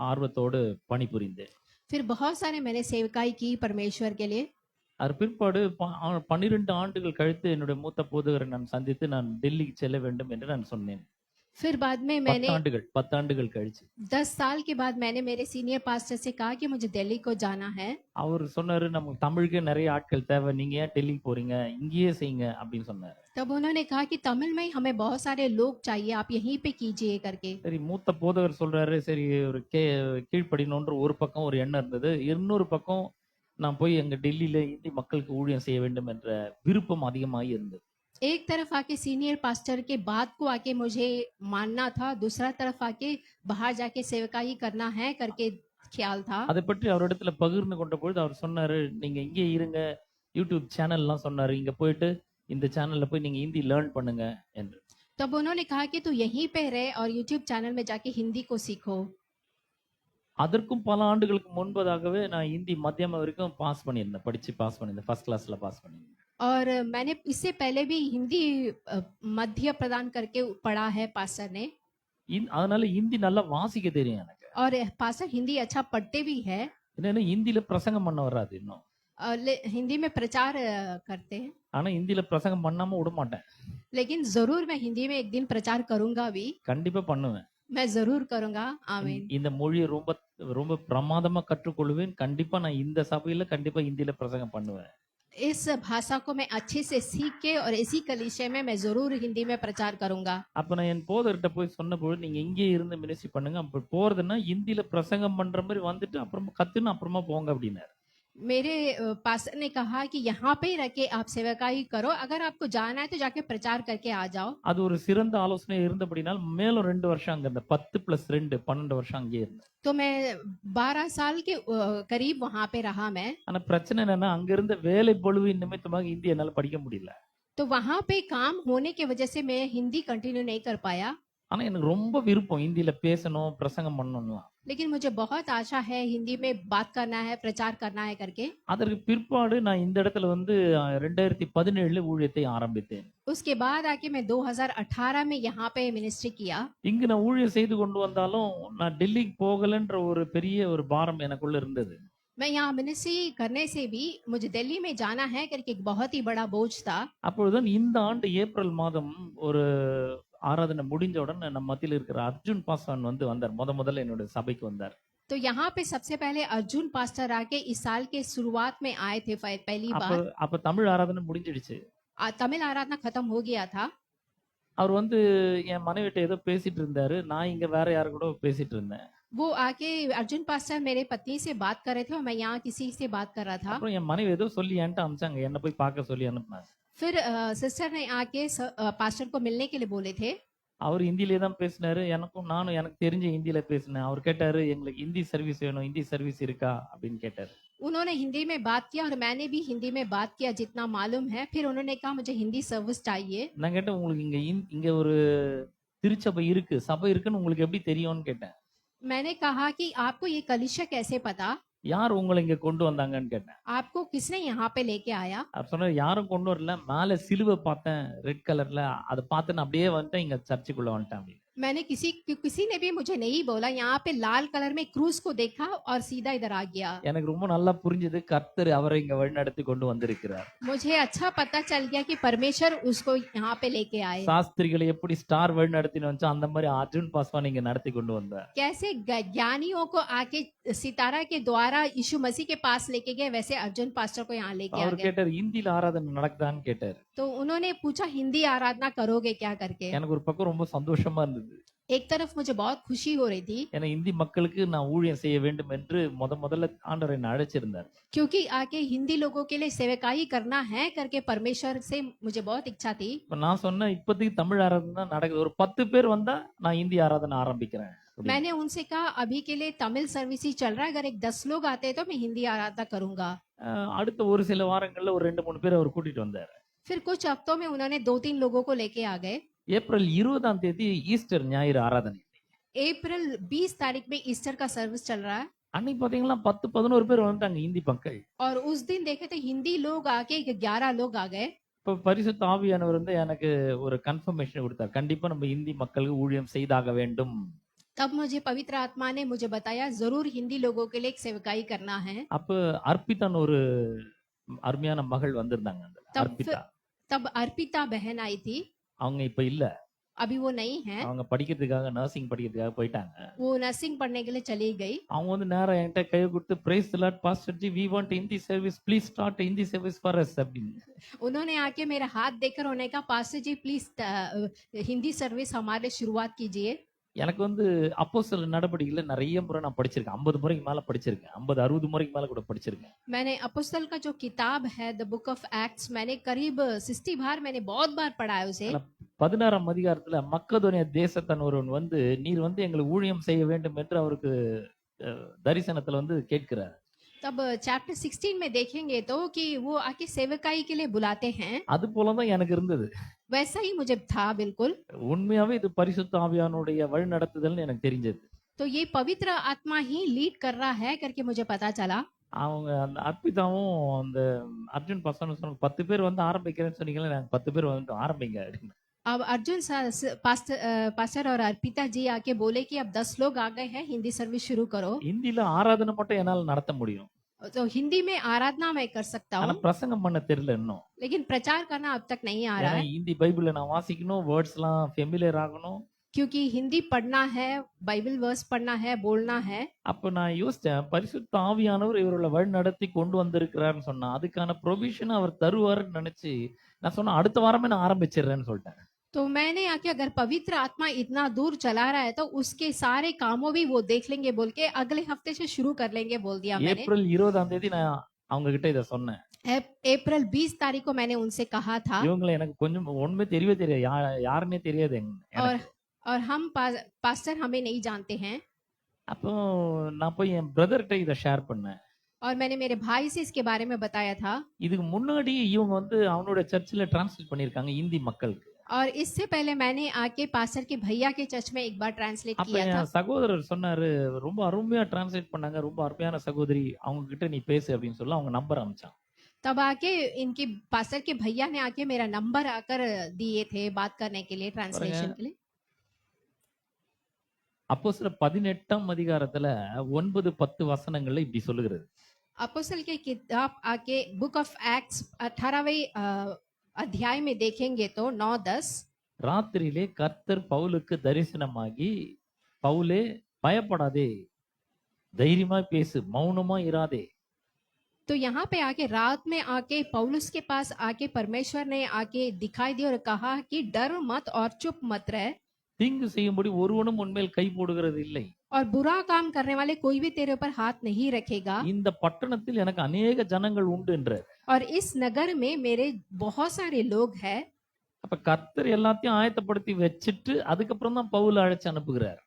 ஆர்வத்தோடு பணிபுரிந்தேன். फिर बहुत सारे मैंने सेवकाई की परमेश्वर के लिए। அதற்கு பிற்பாடு 12 ஆண்டுகள் கழித்து என்னுடைய மூத்த போதகரை நான் சந்தித்து நான் டெல்லிக்கு செல்ல வேண்டும் என்று நான் சொன்னேன். फिर बाद में 10 मैंने ஆண்டுகள் கழிச்சு 10 साल के बाद मैंने मेरे सीनियर पास्टर से कहा कि मुझे दिल्ली को जाना है। அவர் சொன்னாரு, நமக்கு தமிழுக்கே நிறைய ஆட்கள் தேவை, நீங்க ஏன் டெல்லிக்கு போறீங்க, இங்கேயே செய்யுங்க அப்படின்னு சொன்னாரு. तब उन्होंने कहा कि तमिल में हमें बहुत सारे लोग चाहिए, आप यहीं पे कीजिए करके। சரி, மூத்த போதகர் சொல்றாரு, சரி ஒரு கீழ்ப்படினோன்ற ஒரு பக்கம் ஒரு எண்ணம் இருந்தது. இன்னொரு பக்கம் நான் போய் அங்க டெல்லியில இந்தி மக்களுக்கு ஊழியம் செய்ய வேண்டும் என்ற விருப்பம் அதிகமாகி இருந்தது. एक तरफ आके सीनियर पास्टर के बात को आके मुझे मानना था, दूसरा तरफ आके बाहर जाके सेवकाई करना है करके ख्याल था। அதை பற்றி அவரிடத்துல பகிர்ந்து கொண்ட பொழுது அவர் சொன்னாரு, நீங்க இங்கே இருங்க, யூடியூப் சேனல்லாம் சொன்னாரு, இங்க போயிட்டு இந்த சேனல்ல போய் நீங்க ஹிந்தி லேர்ன் பண்ணுங்க என்று. तब उन्होंने कहा कि तू यहीं पे रहे और यूट्यूब चैनल में जाके हिंदी को सीखो। அதற்கும் பல ஆண்டுகளுக்கு முன்பதாகவே நான் ஹிந்தி மத்தியம வரைக்கும் படிச்சு பாஸ் பண்ணியிருந்தேன், ஃபர்ஸ்ட் கிளாஸ்ல பாஸ் பண்ணியிருந்தேன். और मैंने इससे पहले भी हिंदी मध्य प्रदान करके पढ़ा है पास्टर ने। அதனால ஹிந்தி நல்லா வாசிக்க தெரியும் எனக்கு. और पास्टर हिंदी अच्छा पढ़ते भी है। என்னன்னா ஹிந்தியில பிரசங்கம் பண்ண வராது இன்னும், हिंदी में प्रचार करते हैं, ஆனா ஹிந்தியில பிரசங்கம் பண்ணாம விட மாட்டேன். लेकिन जरूर मैं हिंदी में एक दिन प्रचार करूंगा भी। கண்டிப்பா பண்ணுவேன். मैं जरूर करूंगा। आमीन। இந்த மொழியை ரொம்ப ரொம்ப பிரமாதமா கற்றுக்கொள்வேன். கண்டிப்பா நான் இந்த சபையில கண்டிப்பா ஹிந்தியில பிரசங்கம் பண்ணுவேன். इस भाषा को मैं अच्छे से सीख के और इसी कलीसिया में मैं जरूर हिंदी में प्रचार करूंगा। அப்ப நான் என் போதர்கிட்ட போய் சொன்ன பொழுது, நீங்க இங்கே இருந்து மினிஸ்ட்ரி பண்ணுங்க, அப்ப போறதுன்னா ஹிந்தியில பிரசங்கம் பண்ற மாதிரி வந்துட்டு அப்புறமா கத்துன்னு அப்புறமா போங்க அப்படின்னாரு. मेरे पास्टर ने कहा कि यहाँ पे रह के आप सेवकाई करो, अगर आपको जाना है तो जाके प्रचार करके आ जाओ। அது ஒரு சிறந்த ஆலோசனை இருந்தபடினால் மேலும் 2 வருஷம் அங்க இருந்த 10 + 2 12 வருஷம் அங்கே இருந்தேன். तो मैं 12 साल के करीब वहां पे रहा मैं। ஆனா பிரச்சனை என்னன்னா, அங்க இருந்த வேலை பளுவின் நிமித்தமாக ஹிந்தி என்னால படிக்க முடியல. तो वहां पे काम होने की वजह से मैं हिंदी कंटिन्यू नहीं कर पाया। ஆனா எனக்கு ரொம்ப விருப்பம் ஹிந்தியில பேசணும், பிரசங்கம் பண்ணணும்லாம். लेकिन मुझे बहुत आशा है हिंदी में बात करना है, प्रचार करना है करके। அதற்கு பிற்பாடு நான் இந்த இடத்துல வந்து 2017 ஊழியத்தை ஆரம்பித்தேன். उसके बाद आके मैं 2018 में यहाँ पे मिनिस्ट्री किया। இங்கு நான் ஊழியம் செய்து கொண்டு வந்தாலும் நான் டெல்லிக்கு போகலன்ற ஒரு பெரிய ஒரு பாரம் எனக்குள்ள இருந்தது. मैं यहाँ मिनिस्ट्री करने से भी मुझे दिल्ली में जाना है करके एक बहुत ही बड़ा बोझ था। அப்பொழுதுதான் இந்த ஆண்டு ஏப்ரல் மாதம் ஒரு ஆராதனை முடிஞ்ச உடனே நம்ம மத்தியில் இருக்கிற அர்ஜுன் பாஸ்வான் வந்து வந்தார். முதல்ல என்னோட சபைக்கு வந்தார். तो यहाँ पे सबसे पहले अर्जुन पास्टर आके इस साल के शुरुआत में आए थे पहली बार। அப்ப தமிழ் ஆராதனை முடிஞ்சிடுச்சு. तमिल आराधना खत्म हो गया था। அவர் வந்து என் மனைவிட்ட ஏதோ பேசிட்டு இருந்தாரு, நான் இங்க வேற யாரு கூட பேசிட்டு இருந்தேன். वो आके अर्जुन पास्टर मेरे पत्नी से बात कर रहे थे और मैं यहाँ किसी से बात कर रहा था। அப்புறம் என் மனைவி ஏதோ சொல்லி என்கிட்ட அனுப்பிச்சாங்க, என்ன போய் பார்க்க சொல்லி அனுப்புனாங்க. फिर सिस्टर ने आके पास्टर को मिलने के लिए बोले थे। அவர் ஹிந்திலே தான் பேசினாரு, நானும் எனக்கு தெரிஞ்ச ஹிந்தியில பேசினேன். அவர் கேட்டாரு, எங்களுக்கு ஹிந்தி சர்வீஸ் வேணும், ஹிந்தி சர்வீஸ் இருக்கா அப்படின்னு கேட்டாரு. उन्होंने हिंदी में बात किया और मैंने भी हिंदी में बात किया जितना मालूम है। फिर उन्होंने कहा मुझे हिंदी सर्विस चाहिए। நான் கேட்டேன், உங்களுக்கு இங்க ஒரு திருச்சபை இருக்கு, சபை இருக்குன்னு உங்களுக்கு எப்படி தெரியும்னு கேட்டேன். मैंने कहा कि आपको ये कलीसिया कैसे पता, யார் உங்களை இங்க கொண்டு வந்தாங்கன்னு கேட்டேன். आपको किसने यहाँ पे लेके आया। அவர் சொன்னாரு, யாரும் கொண்டு வரல, மேல சிலுவை பார்த்தேன் ரெட் கலர்ல, அதை பார்த்து நான் அப்படியே வந்துட்டேன், இங்க சர்ச்சுக்குள்ள வந்துட்டேன் அப்படின்னு. मैंने किसी ने भी मुझे नहीं बोला, यहाँ पे लाल कलर में क्रूज को देखा और सीधा इधर आ गया। எனக்கு ரொம்ப நல்லா புரிஞ்சது, கர்த்தர் அவரை இங்க வழிநடத்தி கொண்டு வந்திருக்கிறார். मुझे अच्छा पता चल गया कि परमेश्वर उसको यहाँ पे लेके आए। சாஸ்திரிகளை எப்படி ஸ்டார் வழிநடத்தின்னு வந்துச்சோ அந்த மாதிரி அர்ஜுன் பாஸ்வான் இங்க நடத்தி கொண்டு வந்தார். कैसे ज्ञानियों को आके सितारा के द्वारा यीशु मसीह के पास लेके गए, वैसे अर्जुन पास्टर को यहाँ लेके आ அவர் गए। கேட்டார், இந்தியில ஆராதனை நடக்குதான்னு கேட்டார். तो उन्होंने पूछा हिंदी आराधना करोगे क्या करके। எனக்கு ஒரு பக்கம் ரொம்ப சந்தோஷமா இருந்தது. एक तरफ मुझे बहुत खुशी हो रही थी, ஏன்னா இந்தி மக்களுக்கு நான் ஊழியம் செய்ய வேண்டும் என்று முதல்ல ஆண்டவர் என்னை அழைச்சிருந்தார். क्योंकि आके हिंदी लोगों के लिए सेवकाई करना है करके परमेश्वर से मुझे बहुत इच्छा थी। இப்ப நான் சொன்னேன், இப்போதைக்கு தமிழ் ஆராதனை தான் நடக்குது, ஒரு 10 பேர் வந்தா நான் இந்தி ஆராதனை ஆரம்பிக்கிறேன். मैंने उनसे कहा अभी के लिए तमिल सर्विस ही चल रहा है, अगर एक 10 लोग आते हैं तो मैं हिंदी आराधना करूंगा। அடுத்த ஒரு சில வாரங்கள்ல ஒரு 2-3 பேர் அவர் கூட்டிட்டு வந்தார். फिर कुछ हफ्तों में उन्होंने 2-3 लोगों को लेके आ गए। ஏப்ரல் 20ஆம் தேதி ஈஸ்டர் ஞாயிறு ஆராதனை. अप्रैल 20 तारीख में ईस्टर का सर्विस चल रहा है, அன்னைக்கு பாத்தீங்கன்னா 10-11 பேர் வந்துட்டாங்க இந்தி மக்கள். और उस दिन देखे तो हिंदी लोग आके 11 लोग आ गए। இப்ப பரிசுத்த ஆவியானவர் வந்து எனக்கு ஒரு கன்ஃபர்மேஷன் கொடுத்தார், கண்டிப்பா நம்ம இந்தி மக்களுக்கு ஊழியம் செய்தாக வேண்டும். तब मुझे पवित्र आत्मा ने मुझे बताया जरूर हिंदी लोगों के लिए एक सेवकाई करना है। அப்ப அர்ப்பிதான் ஒரு அருமையான மகள் வந்திருந்தாங்க. அந்த அர்ப்பிதா तब अर्पिता बहन आई थी, அவங்க இப்ப இல்ல, अभी वो नहीं है, அவங்க படிக்கிறதுக்காக நர்சிங் படிக்கிறதுக்காக போயிட்டாங்க. वो नर्सिंग पढ़ने के लिए चली गई। அவங்க வந்து நேரா என்கிட்ட கையை கொடுத்து, praise the lord pastor ji, we want Hindi service, please start Hindi service for us அப்படின்னு. उन्होंने आके मेरा हाथ देखकर उन्होंने कहा pastor ji please Hindi service हमारे लिए शुरुआत कीजिए। எனக்கு வந்து அப்போஸ்தலர் நடபடிகளை நிறைய முறை நான் படிச்சிருக்கேன், 50 முறைக்கு மேல படிச்சிருக்கேன், 50-60 முறைக்கு மேல கூட படிச்சிருக்கேன். मैंने अपोस्तल का जो किताब है द बुक ऑफ एक्ट्स, मैंने करीब 60 बार मैंने बहुत बार पढ़ा है उसे। 16ஆம் அதிகாரத்துல மக்கதோனியா தேசத்தன் ஒருவன் வந்து, நீர் வந்து எங்களுக்கு ஊழியம் செய்ய வேண்டும் என்று அவருக்கு தரிசனத்துல வந்து கேட்கிறார். तब चैप्टर 16 में देखेंगे तो कि वो आके सेवकाई के लिए बुलाते हैं। அது போலதான் எனக்கு இருந்தது. वैसा ही मुझे था बिल्कुल। உண்மையாவே இது பரிசுத்த ஆவியானுடைய வழி நடத்துதல்னு எனக்கு தெரிஞ்சது. तो ये पवित्र आत्मा ही लीड कर रहा है करके मुझे पता चला। அவங்க அந்த அர்ப்பிதாவும் அந்த அர்ஜுன் பசங்க சொன்னாங்க, 10 பேர் வந்து ஆரம்பிக்கிறேன்னு சொன்னீங்களே, நாங்க 10 பேர் வந்து ஆரம்பிங்க அப்படின்னு. अब अर्जुन पास्टर और अर्पिता जी आके बोले कि अब 10 लोग आ गए हैं, हिंदी सर्विस शुरू करो। ஹிந்தில ஆராதனை மட்டும் என்னால நடத்த முடியும், तो हिंदी में आराधना मैं कर सकता ஆனா हूँ, பிரசங்கம் பண்ண தெரியல இன்னும். लेकिन प्रचार करना अब तक नहीं आ रहा ஏன்னா है, ஹிந்தி பைபிளை நான் வாசிக்கணும், வேர்ட்ஸ் எல்லாம் ஃபெமிலியர் ஆகணும். क्योंकि हिंदी पढ़ना है, बाइबल वर्स पढ़ना है, बोलना है। அப்ப நான் யோசிச்சேன், பரிசுத்த ஆவியானவர் இவர்களை வழி நடத்தி கொண்டு வந்திருக்கிறாருன்னு சொன்னா அதுக்கான ப்ரொவிஷன் அவர் தருவாருன்னு நினைச்சு நான் சொன்னேன், அடுத்த வாரமே நான் ஆரம்பிச்சிடுறேன்னு சொல்லிட்டேன். तो मैंने आके अगर पवित्र आत्मा इतना दूर चला रहा है तो उसके सारे कामों भी वो देख लेंगे बोल के अगले हफ्ते से शुरू कर लेंगे बोल दिया मैंने। ஏப்ரல் 20ஆம் தேதி நான் அவங்க கிட்ட இதை சொன்னேன். अप्रैल 20 तारीख को मैंने उनसे कहा था। இவங்களை எனக்கு கொஞ்சம் ஒண்ணுமே தெரியவே தெரியாது, யாருன்னே தெரியாது எனக்கு. और हम पास्टर हमें नहीं जानते हैं। அப்போ நான் போய் என் பிரதர்கிட்ட இதை ஷேர் பண்ணேன். और मैंने मेरे भाई से इसके बारे में बताया था। இதுக்கு முன்னாடி இவங்க வந்து அவனோட சர்ச்சில் டிரான்ஸ்லேட் பண்ணியிருக்காங்க இந்தி மக்களுக்கு. और इससे पहले मैंने आके पास्टर के भैया के चर्च में एक बार ट्रांसलेट அப்ப किया था। என் சகோதரர் சொன்னாரு, ரொம்ப அருமையா டிரான்ஸ்லேட் பண்ணாங்க, ரொம்ப அருமையான சகோதரி, அவங்க கிட்ட நீ பேசு அப்படின்னு சொல்லி அவங்க நம்பர் அனுப்பிச்சான். तब आके इनके पास्टर के भैया ने आके मेरा नंबर आकर दिए थे बात करने के लिए, ट्रांसलेशन के लिए। அப்போஸ்தலர் 18ஆம் அதிகாரத்துல 9-10 வசனங்கள்ல இப்படி சொல்லுகிறது. अपोस्तल के किताब आके बुक ऑफ एक्ट्स 18वें अध्याय में देखेंगे तो 9-10। ராத்திரியிலே கர்த்தர் பவுலுக்கு தரிசனமாகி, பவுலே பயப்படாதே, தைரியமா பேசு, மௌனமா இராதே. तो यहाँ पे आके रात में आके पौलुस के पास आके परमेश्वर ने आके दिखाई दिया और कहा कि डर मत और चुप मत रह, தீங்கு செய்யும்படி ஒருவனும் உன்மேல் கை போடுகிறது இல்லை. और बुरा काम करने वाले कोई भी तेरे ऊपर हाथ नहीं रखेगा। இந்த பட்டணத்தில் எனக்கு अनेक ஜனங்கள் உண்டு என்றார். और इस नगर में मेरे बहुत सारे लोग हैं। அப்ப கர்த்தர் எல்லாத்தையும் ஆயத்தப்படுத்தி வச்சிட்டு அதுக்கப்புறம் தான் பவுல் அழைச்சு அனுப்புகிறார்.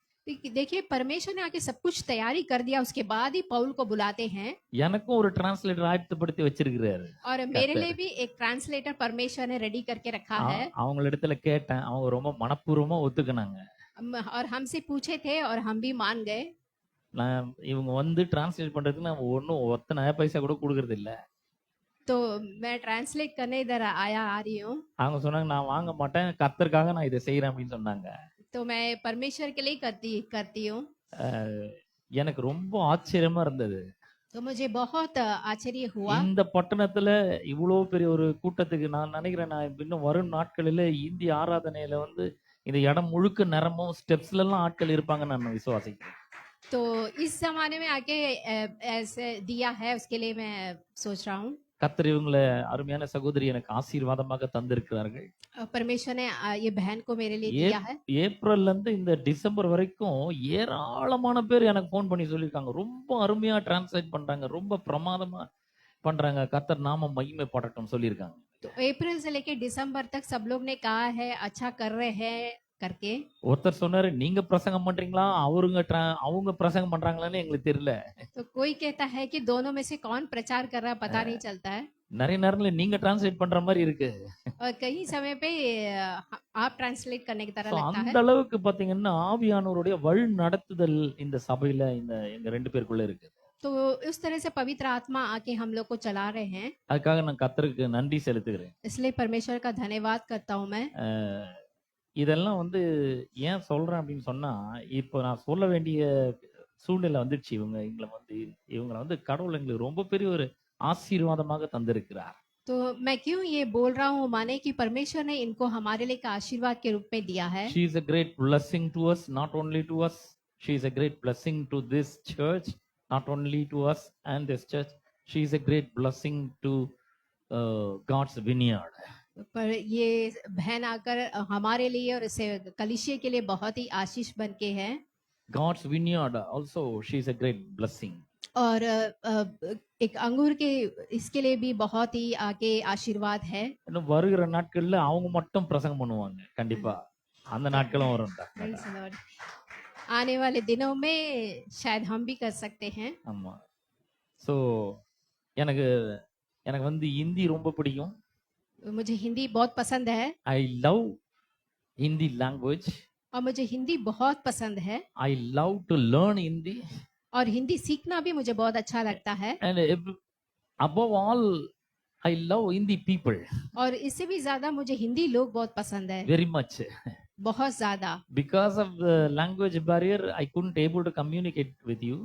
देखिए परमेश्वर ने आके सब कुछ तैयारी कर दिया, उसके बाद ही पौल को बुलाते हैं। எனக்கும் ஒரு டிரான்ஸ்லேட்டர் ஆயத்தப்படுத்தி வச்சிருக்கிறாரு. और मेरे लिए भी एक ट्रांसलेटर परमेश्वर ने रेडी करके रखा है। அவங்க இடத்துல கேட்டேன், அவங்க ரொம்ப மனப்பூர்வமா ஒத்துக்கினாங்க. और हमसे पूछे थे और हम भी मान गए। நான் இவங்க வந்து டிரான்ஸ்லேட் பண்றதுக்கு நான் ஒன்னும் ஒத்த நய பைசா கூட கொடுக்கறது இல்ல. तो मैं ट्रांसलेट करने इधर आ रही हूँ। அவங்க சொன்னாங்க, நான் வாங்க மாட்டேன், கர்த்தருக்காக நான் இதை செய்யறேன் அப்படின்னு சொன்னாங்க. तो मैं परमेश्वर के लिए करती हूँ। அஹ், எனக்கு ரொம்ப ஆச்சரியமா இருந்தது. तो मुझे बहुत आश्चर्य हुआ। இந்த பட்டணத்துல இவ்வளவு பெரிய ஒரு கூட்டத்துக்கு நான் நினைக்கிறேன், நான் இன்னும் வரும் நாட்களில இந்திய ஆராதனையில வந்து இந்த இடம் முழுக்க நிரம்பும், ஸ்டெப்ஸ்ல எல்லாம் ஆட்கள் இருப்பாங்கன்னு நான் விசுவாசிக்கிறேன். तो इस जमाने में आके ऐसे दिया है, उसके लिए मैं सोच रहा हूँ। கர்த்தர் இவங்களை அருமையான சகோதரி எனக்கு ஆசீர்வாதமாக தந்திருக்கிறார்கள். परमेश्वर ने ये बहन को मेरे लिए ஏ दिया है। ஏப்ரல்ல இருந்து இந்த டிசம்பர் வரைக்கும் ஏராளமான பேர் எனக்கு ஃபோன் பண்ணி சொல்லியிருக்காங்க. ரொம்ப அருமையா டிரான்ஸ்லேட் பண்றாங்க, ரொம்ப பிரமாதமா பண்றாங்க, கர்த்தர் நாமம் மகிமைப்படட்டும் சொல்லியிருக்காங்க. तो अप्रैल से लेके दिसंबर तक सब लोग ने कहा है अच्छा कर रहे हैं करके। ஒருத்தர் சொன்னாரு, நீங்க பிரசங்கம் பண்றீங்களா அவங்க பிரசங்கம் பண்றாங்களான்னு எங்களுக்கு தெரியல. तो कोई कहता है कि दोनों में से कौन प्रचार कर रहा है पता नहीं चलता है। நிறைய நேரத்துல நீங்க டிரான்ஸ்லேட் பண்ற மாதிரி இருக்கு. और कई समय पे आप ट्रांसलेट करने की तरह So, लगता அந்த है। அளவுக்கு பாத்தீங்கன்னா ஆவியானவருடைய வழி நடத்துதல் இந்த சபையில இந்த எங்க 2 பேருக்குள்ள இருக்கு. तो उस तरह से पवित्र आत्मा आके हम लोग को चला रहे हैं, அதுக்காக நான் கர்த்தருக்கு நன்றி செலுத்துகிறேன். इसलिए परमेश्वर का धन्यवाद करता हूँ मैं। அஹ், இதெல்லாம் வந்து ஏன் சொல்றேன் அப்படின்னு சொன்னா, இப்போ நான் சொல்ல வேண்டிய சூழ்நிலை வந்துடுச்சு. இவங்களை வந்து கடவுள் எங்களுக்கு ரொம்ப பெரிய ஒரு ஆசீர்வாதமாக தந்திருக்கிறார். तो मैं क्यों ये बोल रहा हूँ, माने कि परमेश्वर ने इनको हमारे लिए एक आशीर्वाद के रूप में दिया है। She is a great blessing to us, not only to us. She is a great blessing to this church, not only to us and this church. She is a great blessing to God's vineyard. पर ये बहन आकर हमारे लिए और इसे कलीसिया के लिए बहुत ही आशीष बन के है। God's vineyard also, she is a great blessing. और एक अंगूर के इसके लिए भी बहुत ही आगे आशीर्वाद है। இன்னும் வருகிற நாட்கள்ல அவங்க மட்டும் பிரசங்கம் பண்ணுவாங்க. கண்டிப்பா அந்த நாட்களும் வரும். Praise the Lord। आने वाले दिनों में शायद हम भी कर सकते हैं। ஆமா. ஸோ எனக்கு எனக்கு வந்து ஹிந்தி ரொம்ப பிடிக்கும். मुझे हिंदी बहुत पसंद है ஐ லவ் ஹிந்தி லாங்குவேஜ். और मुझे हिंदी बहुत पसंद है I love to learn Hindi. और हिंदी सीखना भी मुझे बहुत अच्छा लगता है। And above all, I love Hindi people और इससे भी ज्यादा मुझे हिंदी लोग बहुत पसंद है, very much. बहुत ज्यादा। Because of the language barrier, I couldn't able to communicate with you.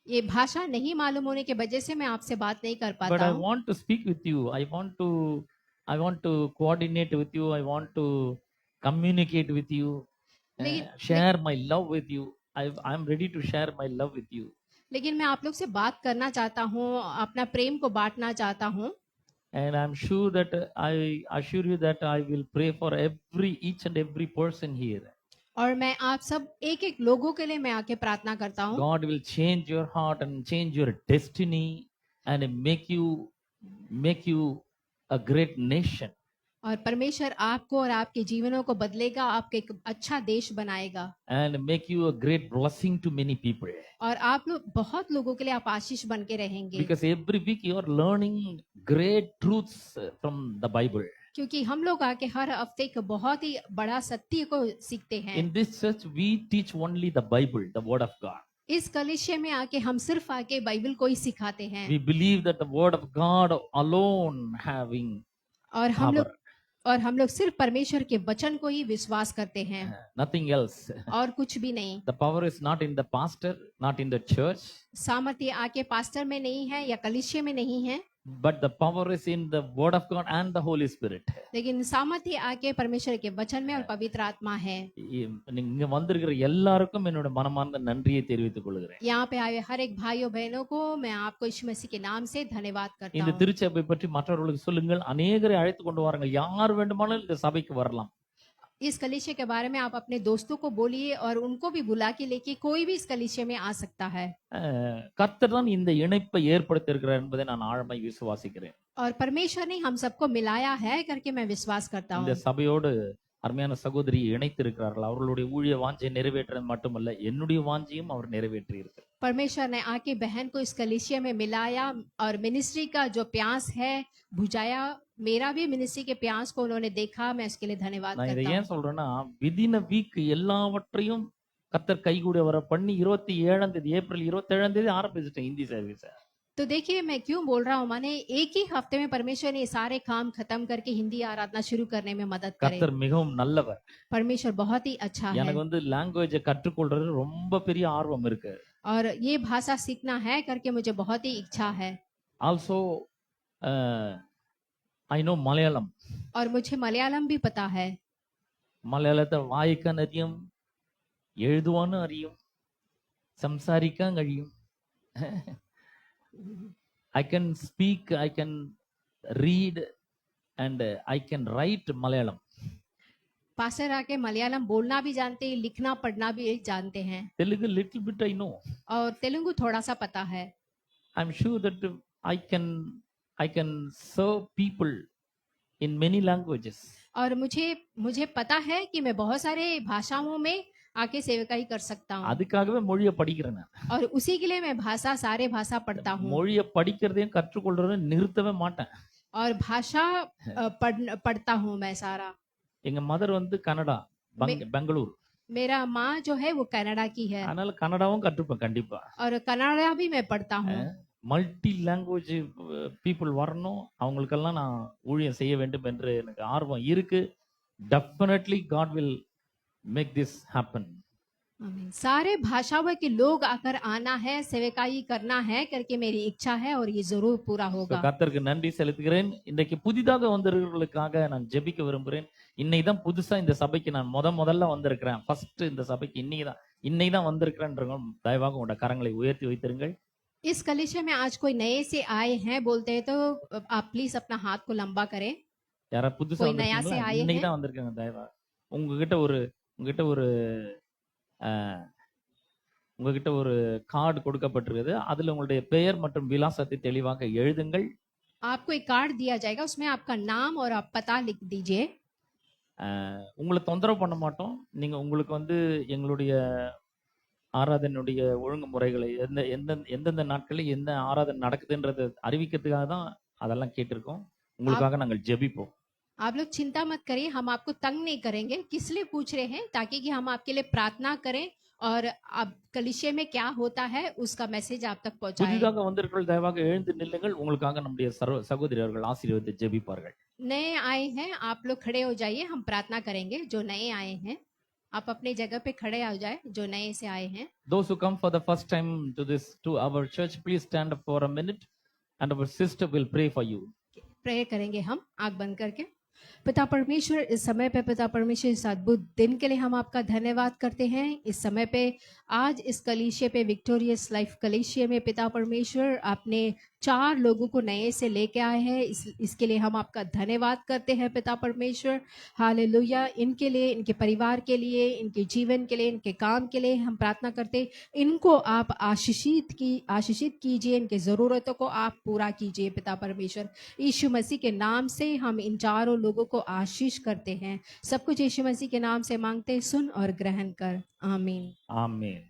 ये भाषा नहीं मालूम होने की वजह से मैं आपसे बात नहीं कर But पाता I हूँ, want to speak with you. I want to coordinate with you. I want to communicate with you. लेकिन Share my love with you. I'm ready to share my love with you. लेकिन मैं आप लोग से बात करना चाहता हूँ, अपना प्रेम को बांटना चाहता हूँ। And I'm sure that I assure you that I will pray for each and every person here. और मैं आप सब एक एक लोगों के लिए मैं आके प्रार्थना करता हूँ। God will change your heart and change your destiny and make you a great nation. और परमेश्वर आपको और आपके जीवनों को बदलेगा, आपके एक अच्छा देश बनाएगा And make you a great blessing to many people. और आप लोग बहुत लोगों के लिए आप आशीष बन के रहेंगे। Because every week you are learning great truths from the Bible. क्योंकि हम लोग आके हर हफ्ते एक बहुत ही बड़ा सत्य को सीखते हैं। In this church we teach only the Bible, the word of God. इस कलीसिया में आके हम सिर्फ आके बाइबल को ही सिखाते हैं We believe that the word of God alone having और power, हम लोग सिर्फ परमेश्वर के वचन को ही विश्वास करते हैं nothing else. और कुछ भी नहीं। The power is not in the pastor, not in the church, सामर्थ्य आके पास्टर में नहीं है या कलीसिया में नहीं है, but the power is in the word of God and the Holy Spirit. लेकिन सामर्थ्य आके परमेश्वर के वचन में और पवित्र आत्मा है। இங்க வந்திருக்கிற எல்லாருக்கும் என்னோட மனமார்ந்த நன்றியை தெரிவித்துக் கொள்கிறேன். यहाँ पे आए हर एक भाइयों बहनों को मैं आपको यीशु मसीह के नाम से धन्यवाद करता இந்த हूँ। திருச்சபை பற்றி மற்றவர்களுக்கு சொல்லுங்கள். அநேகரை அழைத்து கொண்டு வாருங்கள். யார் வேண்டுமானாலும் இந்த சபைக்கு வரலாம். इस कलीसिया के बारे में आप अपने दोस्तों को बोलिए और उनको भी बुला के लेके कोई भी इस कलीसिया में आ सकता है। கர்த்தர் தான் இந்த இணைப்பை ஏற்படுத்தியிருக்கிறார் என்பதை நான் ஆழமாய் விசுவாசிக்கிறேன். और परमेश्वर ने हम सबको मिलाया है करके मैं विश्वास करता இந்த हूँ। சபையோடு அருமையான சகோதரி இணைத்திருக்கிறார்கள். அவர்களுடைய ஊழிய வாஞ்சை நிறைவேற்றது மட்டுமல்ல, என்னுடைய வாஞ்சையும் அவர் நிறைவேற்றி இருக்கிறார். परमेश्वर ने आके बहन को इस कलीसिया में मिलाया और मिनिस्ट्री का जो प्यास है बुझाया। मेरा भी मिनिस्ट्री के प्यास को उन्होंने देखा, मैं उसके लिए धन्यवाद நான் இதை करता ஏன் हूँ। சொல்றேன்னா, விதின வீக் எல்லாவற்றையும் கர்த்தர் கைகூட வர பண்ணி 27 ஏப்ரல் 27 ஆரம்பிச்சிட்டேன் ஹிந்தி சர்வீஸ். तो देखिए मैं क्यों बोल रहा हूँ, माने एक ही हफ्ते में परमेश्वर ने ये सारे काम खत्म करके हिंदी आराधना शुरू करने में मदद करे। கர்த்தர் மிகவும் நல்லவர். परमेश्वर बहुत ही अच्छा है எனக்கு வந்து லாங்குவேஜை கற்றுக்கொள்றது ரொம்ப பெரிய ஆர்வம் இருக்கு. और ये भाषा सीखना है करके मुझे बहुत ही इच्छा है। Also I know Malayalam. और मुझे मलयालम भी पता है। மலையாளத்தை வாய்க்க அறியும், எழுதுவான்னு அறியும், சம்சாரிக்க കഴിയും. I can speak, I can read and I can write Malayalam. Pastor आके मलयालम बोलना भी जानते हैं, लिखना पढ़ना भी जानते हैं, Telugu little bit I know. और तेलुगु थोड़ा सा पता है। I'm sure that I can serve people in many languages. और मुझे पता है कि मैं बहुत सारे भाषाओं में आके सेवकाई कर सकता हूँ, அதுக்காகவே மொழியை படிக்கிறேன் நான். और उसी के लिए मैं सारे भाषा पढ़ता हूँ, மொழியை படிக்கிறதையும் கற்றுக்கொள்றதையும் நிறுத்தவே மாட்டேன். और भाषा पढ़ता हूँ मैं सारा। எங்க மதர் வந்து கனடா, பெங்களூர். मेरा माँ जो है वो कनाडा की है, அதனால கன்னடாவும் கற்றுப்பேன் கண்டிப்பா. और कनाडा भी मैं पढ़ता हूँ। மல்டி லாங்குவேஜ் பீப்புள் வரணும், அவங்களுக்கெல்லாம் நான் ஊழியம் செய்ய வேண்டும் என்று எனக்கு ஆர்வம் இருக்கு. Definitely God will make this happen. आमीन। सारे भाषाओं के लोग आकर आना है, सेवकाई करना है करके मेरी इच्छा है, और ये जरूर पूरा होगा। கர்த்தருக்கு நன்றி செலுத்துகிறேன். இன்றைக்கு புதிதாக வந்திருக்கிறவர்களுக்காக நான் ஜெபிக்க விரும்புகிறேன். இன்னைக்கு தான் புதுசா இந்த சபைக்கு நான் முதல்ல வந்திருக்கிறேன். ஃபர்ஸ்ட் இந்த சபைக்கு இன்னைக்கு தான் வந்திருக்கிறேன்றவங்க தயவாக உங்களோட கரங்களை உயர்த்தி வைத்திருங்கள். इस कलीसिया में आज कोई नए से आए हैं बोलते हैं तो आप प्लीज अपना हाथ को लंबा करें। யாரா புதுசா कोई नया से வந்திருக்கீங்களா? आए இன்னைக்கு हैं? தான் வந்திருக்காங்க. தயவா உங்ககிட்ட ஒரு கார்டு கொடுக்கப்பட்டிருக்குது. அதுல உங்களுடைய பெயர் மற்றும் விலாசத்தை தெளிவாக எழுதுங்கள். आपको एक कार्ड दिया जाएगा, उसमें आपका नाम और आप पता लिख दीजिए। உங்களை தொந்தரவு பண்ண மாட்டோம். நீங்க உங்களுக்கு வந்து எங்களுடைய ஆராதனையுடைய ஒழுங்குமுறைகளை எந்தெந்த நாட்களில் எந்த ஆராதனை நடக்குதுன்றதை அறிவிக்கிறதுக்காக தான் அதெல்லாம் கேட்டிருக்கோம். உங்களுக்காக நாங்கள் ஜெபிப்போம். आप लोग चिंता मत करिए, हम आपको तंग नहीं करेंगे। किस लिए पूछ रहे हैं? ताकि कि हम आपके लिए प्रार्थना करें और अब कलीसिया में क्या होता है उसका मैसेज आप तक पहुंचाएं। புதிதாக வந்திருக்கிறவர்கள் தயவாக எழுந்து நில்லுங்கள். உங்களுக்காக நம்முடைய சகோதரி அவர்கள் ஆசீர்வாதத்தை ஜெபிப்பார்கள். नए आए हैं आप लोग खड़े हो जाइए, हम प्रार्थना करेंगे। जो नए आए हैं आप अपनी जगह पे खड़े हो जाए, जो नए से आए हैं। Those who come for the first time to our church, please stand up for a minute and our sister will pray for you. Prayer करेंगे हम आंख बंद करके। पिता परमेश्वर, इस समय पे पिता परमेश्वर इस अद्भुत दिन के लिए हम आपका धन्यवाद करते हैं। इस समय पे आज इस कलीसिया पे विक्टोरियस लाइफ कलीसिया में पिता परमेश्वर आपने 4 लोगों को नए से लेके आए हैं। इसके लिए हम आपका धन्यवाद करते हैं पिता परमेश्वर। हालेलुया। इनके लिए, इनके परिवार के लिए, इनके जीवन के लिए, इनके काम के लिए हम प्रार्थना करते हैं। इनको आप आशीषित कीजिए, इनके ज़रूरतों को आप पूरा कीजिए पिता परमेश्वर। यीशु मसीह के नाम से हम इन 4 लोगों को आशीष करते हैं। सब कुछ यीशु मसीह के नाम से मांगते, सुन और ग्रहण कर। आमीन। ஆமென்.